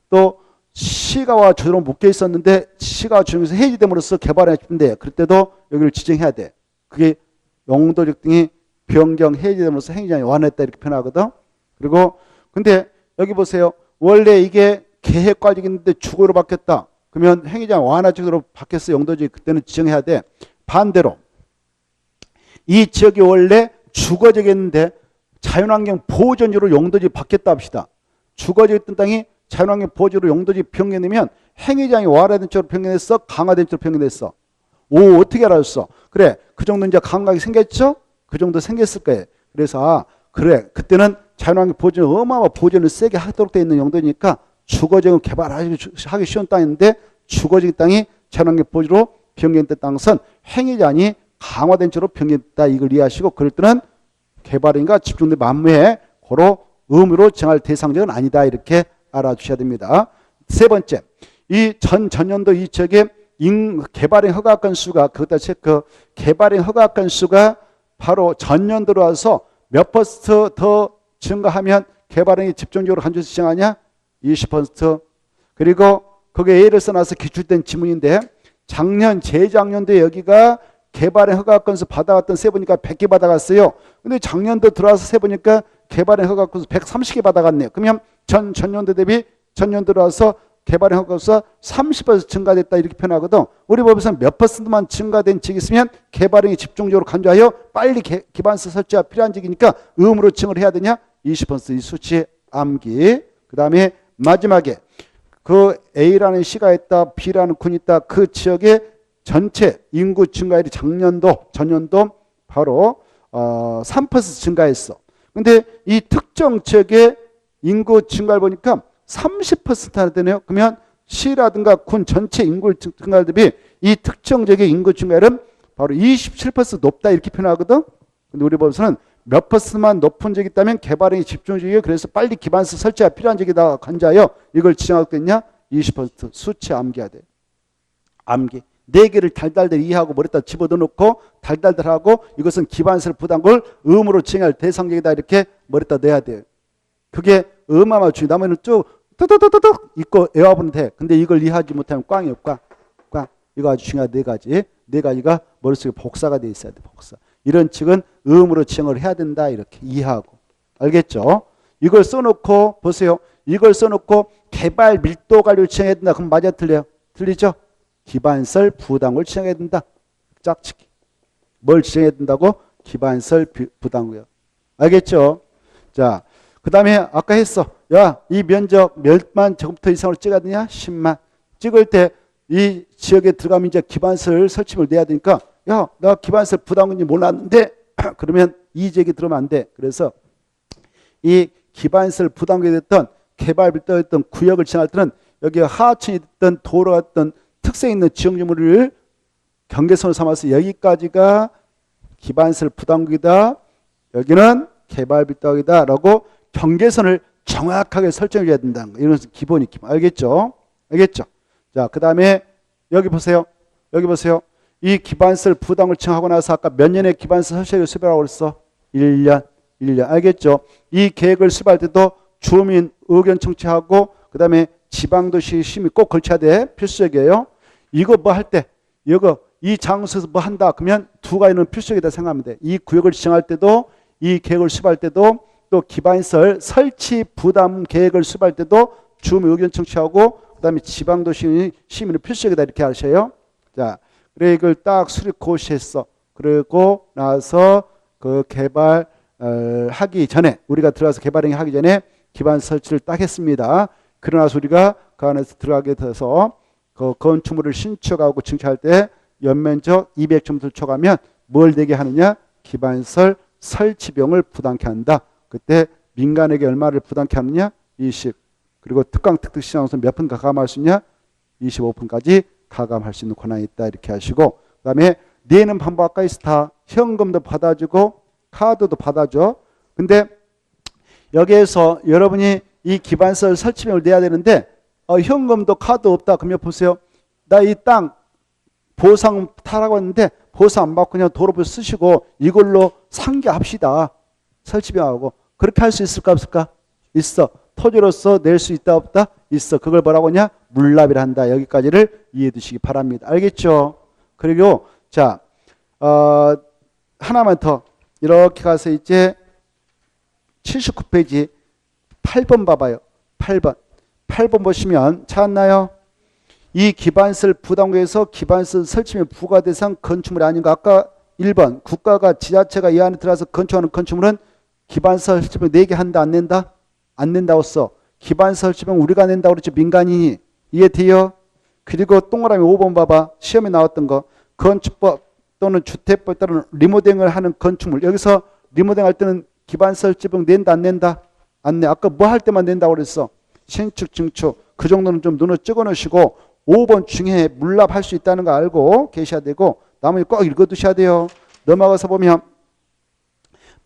또 시가와 조정으로 묶여 있었는데 시가와 조정에서 해지됨으로써 개발에 집중돼. 그럴 때도 여기를 지정해야 돼. 그게 용도 적등이 변경 해지됨으로써 행위자니 완화했다 이렇게 표현하거든. 그리고 근데 여기 보세요. 원래 이게 계획과정인데 주거로 바뀌었다. 그러면 행위자니 완화적으로 바뀌었어. 용도적 그때는 지정해야 돼. 반대로 이 지역이 원래 주거지였는데 자연환경 보호전지로 용도지 바뀌었다 합시다. 주거지였던 땅이 자연환경 보호지로 용도지 변경되면 행위장이 완화된 쪽으로 변경됐어? 강화된 쪽으로 변경됐어? 오, 어떻게 알았어? 그래, 그 정도 이제 감각이 생겼죠? 그 정도 생겼을 거예요. 그래서 그래, 그때는 자연환경 보존 어마어마한 보존을 세게 하도록 되어 있는 용도니까 주거지역은 개발하기 쉬운 땅인데 주거지역 땅이 자연환경 보존으로 변경된 땅은 행위 제한이 강화된 채로 변경됐다. 이걸 이해하시고 그럴 때는 개발인가 집중된 만무에 고로 의무로 정할 대상지역은 아니다. 이렇게 알아주셔야 됩니다. 세 번째, 이 전년도 이 지역의 개발행 허가 건수가 그것다 체크. 개발행 허가 건수가 바로 전년도로 와서 몇 퍼센트 더 증가하면 개발행이 집중적으로 간주해서 시행하냐? 20%. 그리고 그게 예를 써놔서 기출된 지문인데 작년 재작년도에 여기가 개발행 허가 건수 받아갔던 세보니까 100개 받아갔어요. 근데 작년도 들어와서 세보니까 개발행 허가 건수 130개 받아갔네요. 그러면 전년도 대비 전년도로 와서 개발행 허가 건수가 30% 증가됐다 이렇게 표현하거든. 우리 법에서는 몇 퍼센트만 증가된 지역이 있으면 개발행이 집중적으로 간주하여 빨리 기반서 설치가 필요한 지역이니까 의무로 증을 해야 되냐? 20%이 수치 암기. 그 다음에 마지막에 그 A라는 시가 있다, B라는 군이 있다. 그 지역의 전체 인구 증가율이 전년도 바로 3% 증가했어. 근데 이 특정 지역의 인구 증가를 보니까 30%나 되네요. 그러면 시라든가 군 전체 인구 증가율 대비 이 특정 지역의 인구 증가율은 바로 27% 높다 이렇게 표현하거든. 근데 우리 법에서는 몇 퍼센트만 높은 적이 있다면 개발행위 집중적이에요. 그래서 빨리 기반서 설치가 필요한 적이다 간주하여 이걸 지정하게 됐냐? 20% 수치 암기해야 돼. 암기. 네 개를 달달달 이해하고 머리에다 집어넣고 달달달 하고 이것은 기반서를 부담 걸 의무로 지정할 대상적이다 이렇게 머리에다 넣어야 돼요. 그게 어마어마하게 중요해. 나머지는 쭉 뚜뚜뚜뚜 읽고 외워보면 돼. 근데 이걸 이해하지 못하면 꽝이에요. 꽝. 이거 아주 중요한 네 가지. 네 가지가 머릿속에 복사가 돼 있어야 돼. 복사. 이런 측은 의무로 지정을 해야 된다. 이렇게 이해하고. 알겠죠? 이걸 써놓고 보세요. 이걸 써놓고 개발 밀도 관리를 지정해야 된다. 그럼 맞아 틀려요? 틀리죠? 기반설 부담을 지정해야 된다. 짝짓기. 뭘 지정해야 된다고? 기반설 부담고요. 알겠죠? 자, 그 다음에 아까 했어. 야, 이 면적 몇만 제곱미터 이상으로 찍어야 되냐? 10만. 찍을 때 이 지역에 들어가면 이제 기반설 설치물 내야 되니까 야, 나 기반설 부담금인지 몰랐는데 그러면 이 지역에 들어오면 안 돼. 그래서 이 기반설 부담금이 됐던 개발 밀도였던 구역을 지정할 때는 여기 하천이 됐던 도로가 됐던 특색 있는 지역유물을 경계선을 삼아서 여기까지가 기반설 부담구이다. 여기는 개발 밀도이다. 라고 경계선을 정확하게 설정해야 된다는 거예요. 이런 기본. 알겠죠? 알겠죠? 자, 그 다음에 여기 보세요. 여기 보세요. 이 기반설 부담을 지정하고 나서 아까 몇 년에 기반설 설치를 수립하라고 그랬어? 1년. 알겠죠? 이 계획을 수립할 때도 주민 의견 청취하고 그 다음에 지방도시 심의 꼭 걸쳐야 돼. 필수적이에요. 이거 뭐 할 때, 이 장소에서 뭐 한다. 그러면 두 가지는 필수적이다 생각하면 돼. 이 구역을 지정할 때도, 이 계획을 수립할 때도, 또 기반설 설치 부담 계획을 수립할 때도 주민 의견 청취하고, 그 다음에 지방도시 심의는 필수적이다. 이렇게 하셔요. 자, 그래 이걸 딱 수립 고시했어. 그리고 나서 그 개발 하기 전에, 우리가 들어가서 개발행위 하기 전에 기반 설치를 딱 했습니다. 그러나서 우리가 그 안에서 들어가게 돼서 그 건축물을 신축하고 증축할 때 연면적 200제곱미터 초과하면 뭘 내게 하느냐? 기반설 설치비용을 부담케 한다. 그때 민간에게 얼마를 부담케 하느냐? 20. 그리고 특강 특특시장에서 몇 분 가감할 수 있냐? 25분까지 가감할 수 있는 권한이 있다. 이렇게 하시고, 그 다음에 내는 방법 아까 있었다. 현금도 받아주고 카드도 받아줘. 근데 여기에서 여러분이 이 기반설 설치비용을 내야 되는데 현금도 카드 없다. 그러면 보세요. 나 이 땅 보상 타라고 했는데 보상 안 받고 그냥 도로부 쓰시고 이걸로 상계합시다. 설치비용하고. 그렇게 할 수 있을까 없을까? 있어. 토지로서 낼 수 있다 없다? 있어. 그걸 뭐라고 하냐? 물납을 한다. 여기까지를 이해해 두시기 바랍니다. 알겠죠? 그리고 자 하나만 더 이렇게 가서 이제 79페이지 8번 봐봐요. 8번 보시면 찾았나요? 이 기반설 부담구에서 기반설 설치면 부과 대상 건축물이 아닌가? 아까 1번 국가가 지자체가 이 안에 들어가서 건축하는 건축물은 기반설 설치면 내게 한다 안 낸다? 안 낸다고 써. 기반설 설치면 우리가 낸다고 그랬죠. 민간인이. 이해돼요? 그리고 동그라미 5번 봐봐. 시험에 나왔던 거. 건축법 또는 주택법 또는 리모델링을 하는 건축물. 여기서 리모델링 할 때는 기반설 설치비용 낸다 안 낸다? 안 내. 아까 뭐 할 때만 낸다고 그랬어? 신축, 증축. 그 정도는 좀 눈을 찍어 놓으시고 5번 중에 물납할 수 있다는 거 알고 계셔야 되고 나머지 꼭 읽어 두셔야 돼요. 넘어가서 보면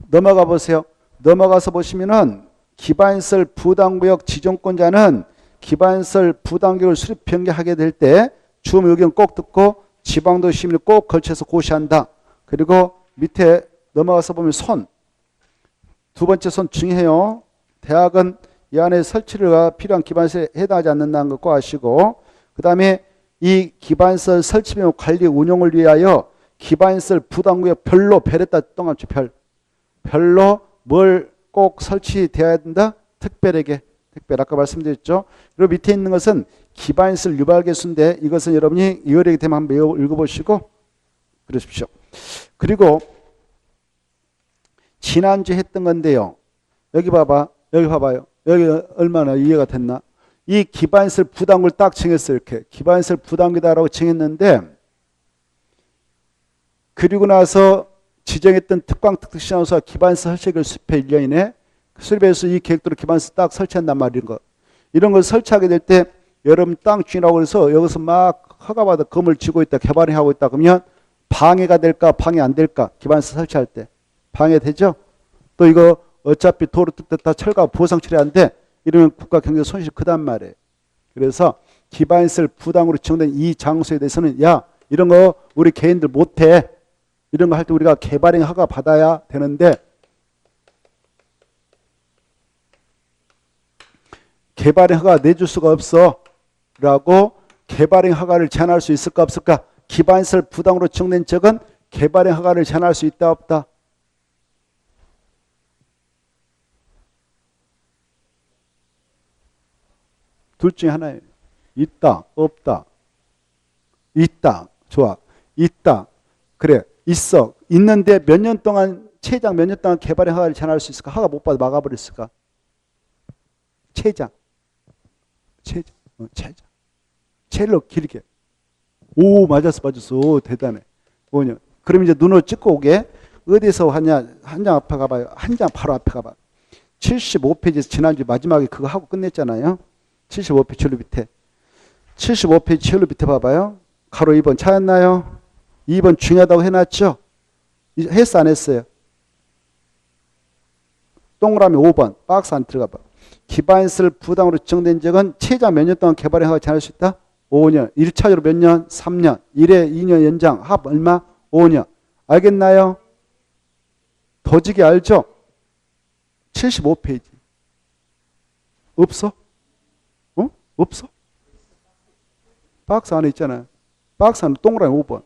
넘어가 보세요. 넘어가서 보시면은 기반시설 부담구역 지정권자는 기반시설 부담구역을 수립 변경하게 될 때 주무 의견 꼭 듣고 지방도 시민을 꼭 걸쳐서 고시한다. 그리고 밑에 넘어가서 보면 손. 두 번째 손 중요해요. 대학은 이 안에 설치가 필요한 기반시설에 해당하지 않는다는 거 꼭 아시고 그 다음에 이 기반시설 설치 및 관리 운영을 위하여 기반시설 부담구역 별로 별에다 동안주 별로 뭘 꼭 설치되어야 된다? 특별 아까 말씀드렸죠. 그리고 밑에 있는 것은 기반시설 유발 개수인데 이것은 여러분이 이월에 되면 한번 읽어보시고 그러십시오. 그리고 지난주에 했던 건데요. 여기 봐봐요. 여기 얼마나 이해가 됐나? 이 기반시설 부담구를 딱 정했어요. 이렇게 기반시설 부담구다라고 정했는데 그리고 나서 지정했던 특광 특특시장소가 기반시설 설치를 수립해 1년 이내 수립해서 이 계획대로 기반시설 딱 설치한단 말인 거. 이런 걸 설치하게 될 때 여러분 땅 주인하고 그래서 여기서 막 허가받아 건물 지고 있다 개발하고 있다 그러면 방해가 될까 방해 안 될까? 기반시설 설치할 때 방해되죠? 또 이거 어차피 도로 뜯다 다 철거 보상 처리한데 이러면 국가 경제 손실 크단 말이에요. 그래서 기반시설 부담으로 지정된 이 장소에 대해서는 야 이런 거 우리 개인들 못해. 이런 거 할 때 우리가 개발행 허가 받아야 되는데 개발행 허가 내줄 수가 없어 라고 개발행 허가를 제한할 수 있을까 없을까? 기반시설 부담으로 지정된 적은 개발행 허가를 제한할 수 있다 없다? 둘 중에 하나예요. 있다 없다. 있다. 좋아. 있다. 그래. 있어. 있는데 몇 년 동안 최장 몇 년 동안 개발행 허가를 제한할 수 있을까? 허가 못 받아 막아버렸을까? 최장. 최로 길게. 오 맞았어. 오, 대단해. 5년. 그럼 이제 눈을 찍고 오게. 어디서 하냐? 한 장 앞에 가봐요. 한 장 바로 앞에 가봐. 75페이지에서 지난주 마지막에 그거 하고 끝냈잖아요. 75페이지 제일 밑에. 75페이지 제일 밑에 봐봐요. 가로 2번 찾았나요? 2번 중요하다고 해놨죠? 했어 안 했어요? 동그라미 5번 박스 안 들어가 봐. 기반시설 부담으로 지정된 적은 최장 몇 년 동안 개발행 허가 제한할 수 있다? 5년. 1차적으로 몇 년? 3년. 1회 2년 연장. 합 얼마? 5년. 알겠나요? 더지게 알죠? 75페이지. 없어? 없어? 박스 안에 있잖아요. 박스 안에 동그라미 5번.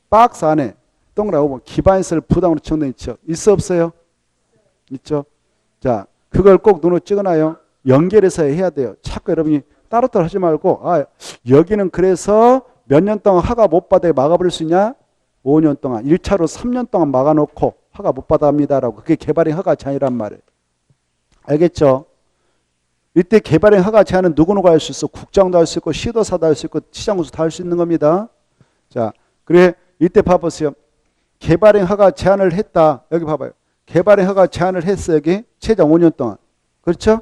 박스 안에 동그라미 5번. 기반시설 부담으로 지정된 있죠. 있어 없어요? 있죠. 자, 그걸 꼭 눈으로 찍어놔요. 연결해서 해야 돼요. 자꾸 여러분이 따로따로 하지 말고 여기는 그래서 몇 년 동안 허가 못 받아 막아버릴 수 있냐? 5년 동안. 1차로 3년 동안 막아놓고 허가 못 받아 합니다라고. 그게 개발행 허가 제한이란 말이에요. 알겠죠? 이때 개발행 허가 제한은 누구누가 할 수 있어? 국장도 할 수 있고 시도사도 할 수 있고 시장구도 다 할 수 있는 겁니다. 자, 그래 이때 봐보세요. 개발행 허가 제한을 했다. 여기 봐봐요. 개발행 허가 제한을 했어. 여기 최장 5년 동안. 그렇죠?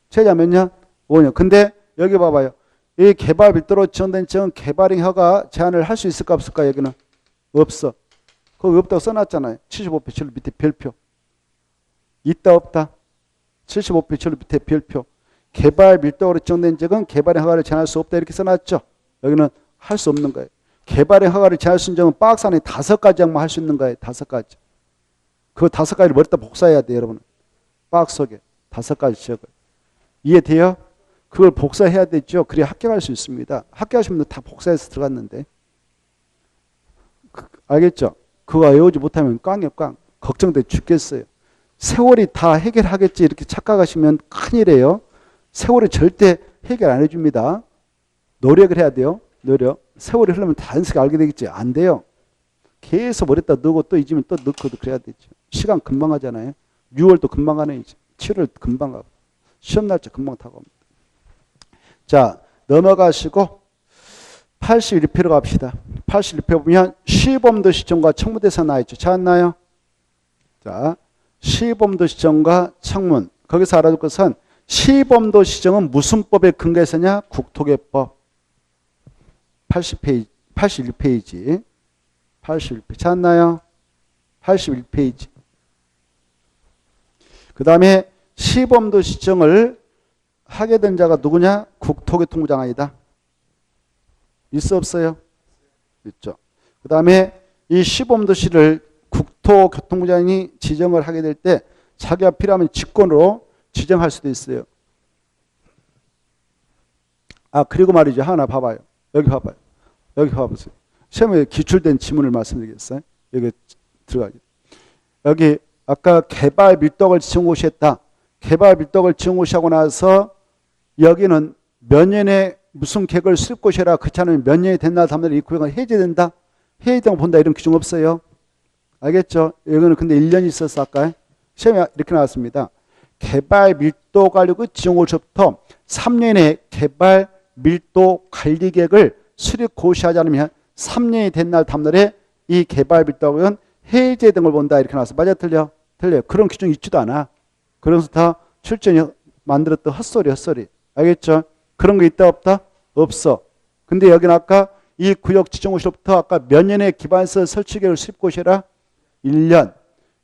최장 몇 년? 5년. 근데 여기 봐봐요. 이 개발 별도로 지정된 지역은 개발행 허가 제한을 할 수 있을까 없을까? 여기는 없어. 거기 없다고 써놨잖아요. 75페이지 밑에 별표. 있다 없다? 75페이지 밑에 별표. 개발 밀도로 지정된 지역은 개발행 허가를 제한할 수 없다 이렇게 써놨죠. 여기는 할 수 없는 거예요. 개발행 허가를 제한할 수 있는 지역은 박스 안에 5가지만 할 수 있는 거예요. 5가지. 그 5가지를 머리다 복사해야 돼요, 여러분. 박스 속에 5가지 지역을. 이해돼요? 그걸 복사해야 되죠. 그래야 합격할 수 있습니다. 합격하신 분들 다 복사해서 들어갔는데. 알겠죠? 그거 외우지 못하면 꽝이요, 꽝. 걱정돼 죽겠어요. 세월이 다 해결하겠지 이렇게 착각하시면 큰일이에요. 세월이 절대 해결 안 해줍니다. 노력을 해야 돼요. 노력. 세월이 흐르면 단순히 알게 되겠지. 안 돼요. 계속 머리에다 넣고 또 잊으면 또 넣고 그래야 되죠. 시간 금방 가잖아요. 6월도 금방 가네 이제. 7월 금방 가고. 시험 날짜 금방 타고 옵니다. 자, 넘어가시고 81페이지로 갑시다. 81페이지 보면 시범도 시점과 청문대사 나와있죠. 찾았나요? 자, 시범도 시점과 청문. 거기서 알아둘 것은 시범도시 지정은 무슨 법에 근거해서냐? 국토개법. 81페이지. 81페이지. 찾았나요? 81페이지. 그 다음에 시범도시 지정을 하게 된 자가 누구냐? 국토교통부 장관이다. 있어 없어요? 있죠. 그 다음에 이 시범도시를 국토교통부 장관이 지정을 하게 될 때 자기가 필요하면 직권으로 지정할 수도 있어요. 아, 그리고 말이죠. 하나 봐봐요. 여기 봐봐요. 여기 봐보세요. 시험에 기출된 지문을 말씀드리겠어요. 여기 들어가죠. 여기 아까 개발 밀도를 지정 곳이 했다. 개발 밀도를 지정 곳이 하고 나서 여기는 몇 년에 무슨 계획을 수립 곳이라 그렇지 않으면 몇 년이 됐나 하면 이 구역은 해제된다. 해제되면 본다. 이런 규정 없어요. 알겠죠? 여기는 근데 1년이 있었어 아까. 시험에 이렇게 나왔습니다. 개발 밀도 관리구 지정 곳부터 3년의 개발 밀도 관리 계획을 수립 고시하지 않으면 3년이 된 날 다음날에 이 개발 밀도구역은 해제 등을 본다. 이렇게 나왔어. 맞아 틀려? 틀려요. 그런 규정이 있지도 않아. 그래서 다 출전이 만들었던 헛소리. 알겠죠? 그런 거 있다 없다? 없어. 근데 여기는 아까 이 구역 지정고시로부터 아까 몇 년의 기반시설 설치 계획을 수립 고시라? 1년.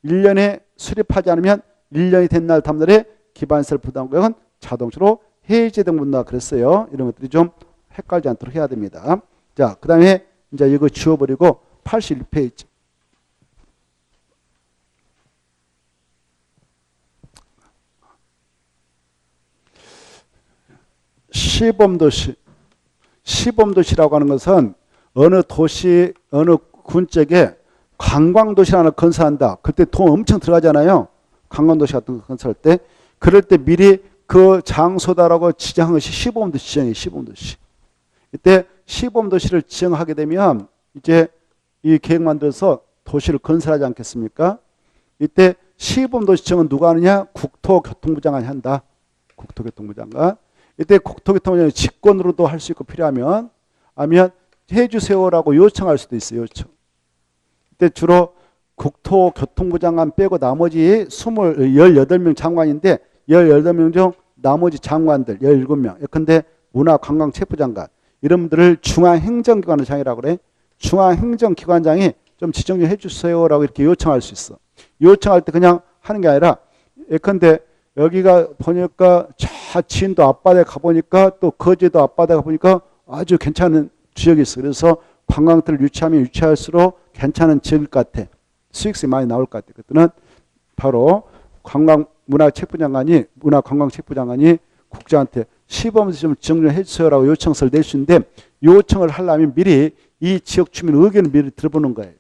1년에 수립하지 않으면 1년이 된 날 다음날에 기반시설 부담구역은 자동차로 해제등 본다 그랬어요. 이런 것들이 좀 헷갈리지 않도록 해야 됩니다. 자, 그 다음에 이제 이거 지워버리고 81페이지. 시범도시라고 하는 것은 어느 도시, 어느 군 쪽에 관광도시 하나 건설한다. 그때 돈 엄청 들어가잖아요. 관광도시 같은 거 건설할 때. 그럴 때 미리 그 장소다라고 지정한 것이 시범도시 지정이에요. 시범도시. 이때 시범도시를 지정하게 되면 이제 이 계획 만들어서 도시를 건설하지 않겠습니까? 이때 시범도시 지정은 누가 하느냐? 국토교통부 장관이 한다. 국토교통부 장관. 이때 국토교통부 장관이 직권으로도 할 수 있고 필요하면 아니면 해주세요라고 요청할 수도 있어요. 요청. 이때 주로 국토교통부 장관 빼고 나머지 18명 장관인데 18명 중 나머지 장관들 17명. 예컨대 문화관광체육부 장관 이런 분들을 중앙행정기관장이라고 그래. 중앙행정기관장이 좀 지정 좀 해주세요라고 이렇게 요청할 수 있어. 요청할 때 그냥 하는 게 아니라 예컨대 여기가 보니까 저 진도 앞바다에 가보니까 또 거제도 앞바다에 가보니까 아주 괜찮은 지역이 있어. 그래서 관광들을 유치하면 유치할수록 괜찮은 지역일 것 같아. 수익성이 많이 나올 것 같아. 그때는 바로 문화관광체육부 장관이 국장한테 시범도시 좀 지정 좀 해주세요라고 요청서를 낼 수 있는데 요청을 하려면 미리 이 지역 주민 의견을 미리 들어보는 거예요.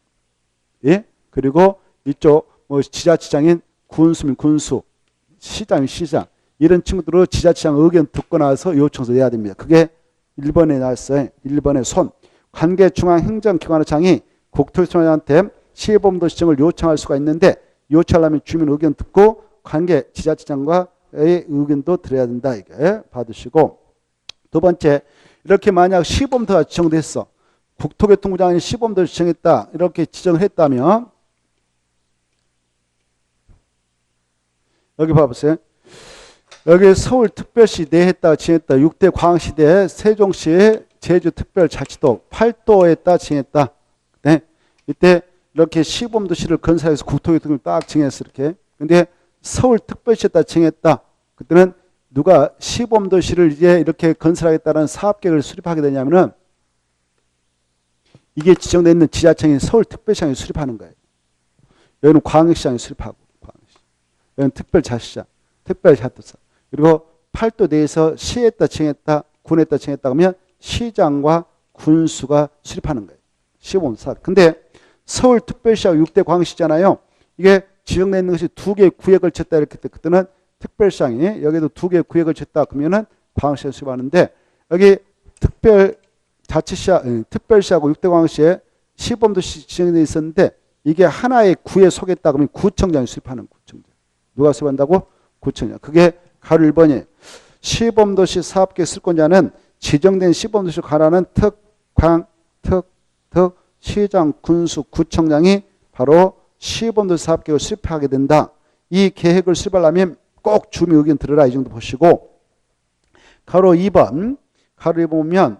예? 그리고 이쪽 뭐 지자체장인 군수민 군수, 시장인 시장 이런 친구들로 지자체장 의견 듣고 나서 요청서 내야 됩니다. 그게 1번에 나왔어요. 1번에 손. 관계 중앙행정기관장이 국토교통부한테 시범도시 지정을 요청할 수가 있는데 요청하려면 주민 의견 듣고 관계 지자체장과의 의견도 들어야 된다. 이게 받으시고 두 번째 이렇게 만약 시범도가 지정됐어. 국토교통부 장관이 시범도시 지정했다. 이렇게 지정을 했다면 여기 봐보세요. 여기 서울특별시 내했다 지정했다. 6대 광시대 세종시 제주특별자치도 8도에다 지정했다. 네. 이때 이렇게 시범도시를 건설해서 국토교통을 딱 지정했어. 이렇게. 근데 서울특별시에다 지정했다. 그때는 누가 시범도시를 이제 이렇게 건설하겠다는 사업계획을 수립하게 되냐면은 이게 지정되어 있는 지자체인 서울특별시장이 수립하는 거예요. 여기는 광역시장이 수립하고, 여기는 특별자치시장, 특별자치도사. 그리고 8도 내에서 시에다 지정했다, 군에다 지정했다 그러면 시장과 군수가 수립하는 거예요. 시범사. 근데 서울특별시하고 6대 광역시잖아요. 이게 지정되어 있는 것이 2개의 구역을 쳤다 이렇게 때 그때는 특별시장이 여기도 2개의 구역을 쳤다 그러면은 광역시에 수립하는데 여기 특별시하고 6대 광역시에 시범도시 지정되어 있었는데 이게 하나의 구에 속했다 그러면 구청장이 수립하는 구청장. 누가 수립한다고? 구청장. 그게 가로 1번이에요. 시범도시 사업계획 실권자는 지정된 시범도시를 관할하는 시장, 군수, 구청장이 바로 시범도시 사업계획을 수립하게 된다. 이 계획을 수립하려면 꼭 주민 의견 들으라 이 정도 보시고 가로 2번 가로 2번 보면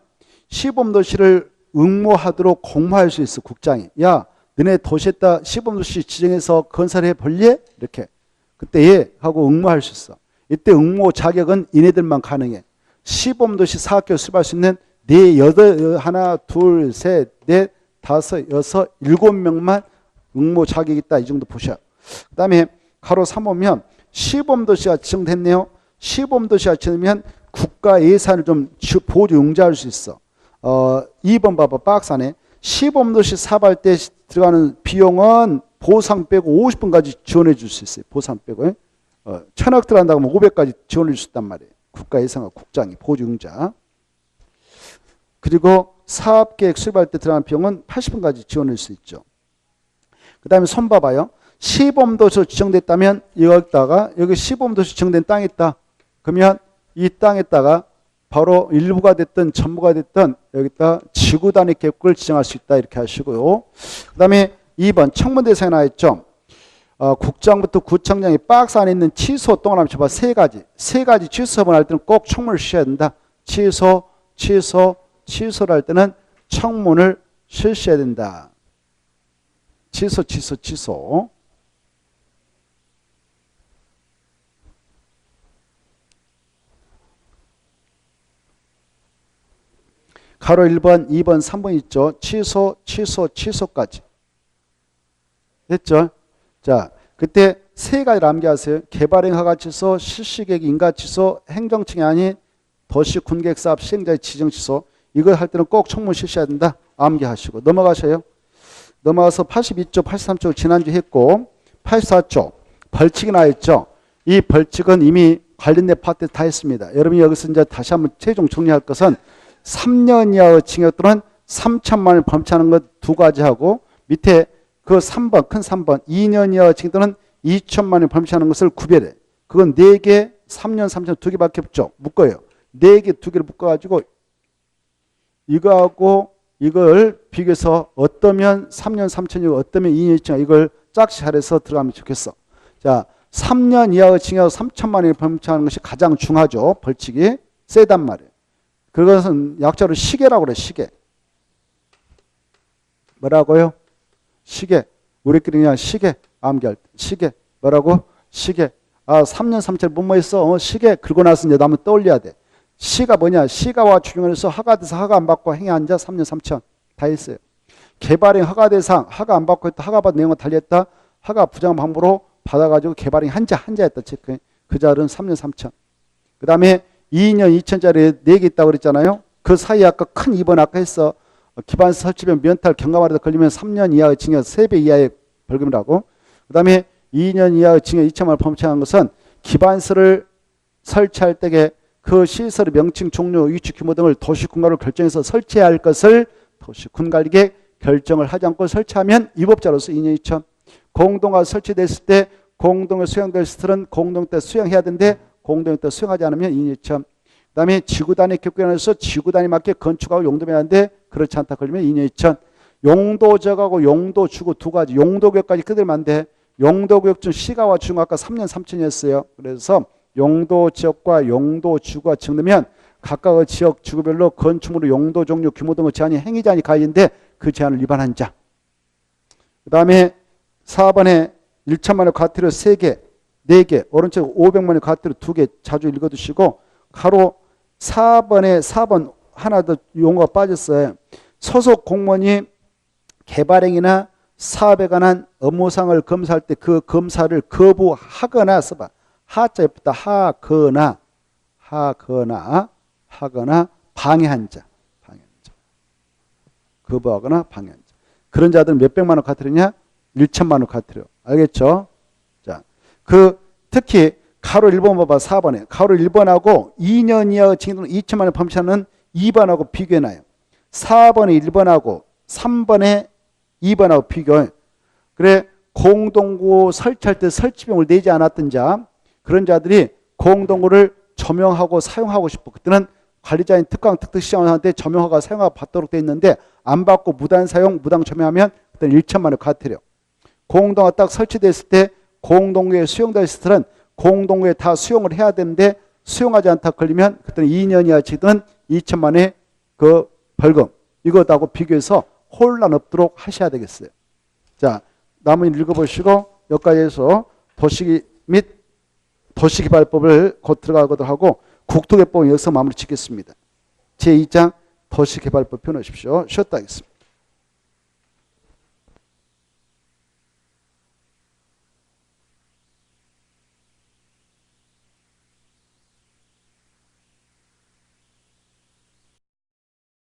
시범도시를 응모하도록 공모할 수 있어 국장이. 야 너네 도시에다 시범도시 지정해서 건설해 볼래? 이렇게 그때 예 하고 응모할 수 있어. 이때 응모 자격은 이네들만 가능해. 시범도시 사업계획 수립할 수 있는 네 여덟 하나 둘 셋 넷 다섯 여섯 일곱 명만 응모 자격이 있다 이 정도 보셔. 그 다음에 가로 3 보면 시범도시가 지정됐네요. 시범도시가 지정되면 국가 예산을 좀 보조 융자할 수 있어. 2번 봐봐 박스 안에 시범도시 사업할 때 들어가는 비용은 보상 빼고 50분까지 지원해 줄 수 있어요. 보상 빼고 1,000억 들어간다고 하면 500까지 지원해 줄 수 있단 말이에요. 국가 예산과 국장이 보조 융자. 그리고 사업계획 수립할 때 들어가는 비용은 80분까지 지원할 수 있죠. 그 다음에 손 봐봐요. 시범도시로 지정됐다면 여기다가 여기 시범도시 지정된 땅이 있다. 그러면 이 땅에다가 바로 일부가 됐든 전부가 됐든 여기다 지구 단위 계획을 지정할 수 있다 이렇게 하시고요. 그 다음에 2번 청문 대상에 나와있죠. 국장부터 구청장이 박스 안에 있는 취소 동그라미 쳐봐. 세 가지 취소를 할 때는 꼭 청문을 실시해야 된다. 취소를 할 때는 청문을 실시해야 된다. 취소. 가로 1번, 2번, 3번 있죠. 취소까지. 됐죠? 자, 그때 세 가지를 암기하세요. 개발행 허가 취소, 실시계획 인가 취소, 행정청이 아닌 도시 군계획 사업 시행자의 지정 취소. 이걸 할 때는 꼭 청문 실시해야 된다. 암기하시고 넘어가셔요. 넘어가서 82쪽, 83쪽 지난주 했고 84쪽 벌칙이 나왔죠. 이 벌칙은 이미 관련된 파트 다 했습니다. 여러분이 여기서 이제 다시 한번 최종 정리할 것은 3년 이하의 징역 또는 3천만 원을 범죄하는 것 두 가지 하고 밑에 그 3번 큰 3번 2년 이하의 징역 또는 2천만 원을 범죄하는 것을 구별해. 그건 4개 3년 3천 2개밖에 없죠. 묶어요. 4개 2개를 묶어가지고 이거하고 이걸 비교해서 어떠면 3년 3천이고 어떠면 2년 2천 이걸 짝씩 잘해서 들어가면 좋겠어. 자, 3년 이하의 징역 3천만 원을 범죄하는 것이 가장 중하죠. 벌칙이 세단 말이에요. 그것은 약자로 시계라고 그래. 시계. 뭐라고요? 시계. 우리끼리 그냥 시계 암기할 때 시계. 뭐라고? 시계. 3년 3천 뭐뭐 했어? 시계. 그러고 나서 이제 나면 떠올려야 돼. 시가 뭐냐? 시가와 추정해서 허가돼서 허가 안 받고 행위 한자 3년 3천 다 했어요. 개발행 허가 대상 허가 안 받고 했다. 허가 받은 내용을 달리했다. 허가 부정 방법으로 받아가지고 개발행 한자했다. 체크. 그 자는 3년 3천. 그 다음에 2년 2천짜리 4개 있다고 그랬잖아요. 그 사이에 아까 큰 2번 아까 했어. 기반시 설치면 면탈 경감하려다 걸리면 3년 이하의 징역 3배 이하의 벌금이라고. 그 다음에 2년 이하의 징역 2천만 원 범죄한 것은 기반시를 설치할 때에 그 시설의 명칭, 종류, 위치, 규모 등을 도시군가로 결정해서 설치해야 할 것을 도시군관리계획 결정을 하지 않고 설치하면 위법자로서 2년 2천. 공동화 설치됐을 때 공동에 수용될 시설은 공동 때 수용해야 되는데 공동 때 수용하지 않으면 2년 2천. 그 다음에 지구단위 계획관에서 지구단위 맞게 건축하고 용도해야 하는데 그렇지 않다 걸리면 2년 2천. 용도적하고 용도주고 두 가지. 용도구역까지 그대로 안 돼. 용도구역 중 시가와 주가 아까 3년 3천이었어요. 그래서 용도지역과 용도주가 정되면 각각의 지역 주구별로 건축물의 용도 종류 규모 등의 제한이 행위 제한이 가해진데 그 제한을 위반한 자. 그 다음에 4번에 1천만 원 과태료 3개 4개 오른쪽 500만 원 과태료 2개 자주 읽어두시고 가로 4번에 4번 하나 더 용어가 빠졌어요. 소속 공무원이 개발행위나 사업에 관한 업무상을 검사할 때 그 검사를 거부하거나 써봐. 하자 예쁘다. 하거나 방해한 자. 거부하거나 방해한 자. 그런 자들은 몇백만 원 과태료냐? 1천만 원 과태료. 알겠죠? 자, 특히 가로 1번 봐봐. 4번에. 가로 1번하고 2년 이하 징역 2천만 원 범죄하는 2번하고 비교해놔요. 4번에 1번하고 3번에 2번하고 비교해. 그래 공동구 설치할 때 설치비용을 내지 않았던 자 그런 자들이 공동구를 조명하고 사용하고 싶어. 그때는 관리자인 특강 특특시장한테 조명허가 사용하고 받도록 돼 있는데 안 받고 무단 사용 무단 조명하면 그때는 1천만 원 과태료. 공동화 딱 설치됐을 때 공동구에 수용될 시설은 공동구에 다 수용을 해야 되는데 수용하지 않다 걸리면 그때는 2년 이하 지든 2천만 원의 그 벌금 이것하고 비교해서 혼란 없도록 하셔야 되겠어요. 자, 나머지 읽어보시고 여기까지 해서 도시 및 도시개발법을 곧 들어가도록 하고 국토개법은 여기서 마무리 짓겠습니다. 제2장 도시개발법 펴놓으십시오. 쉬었다 하겠습니다.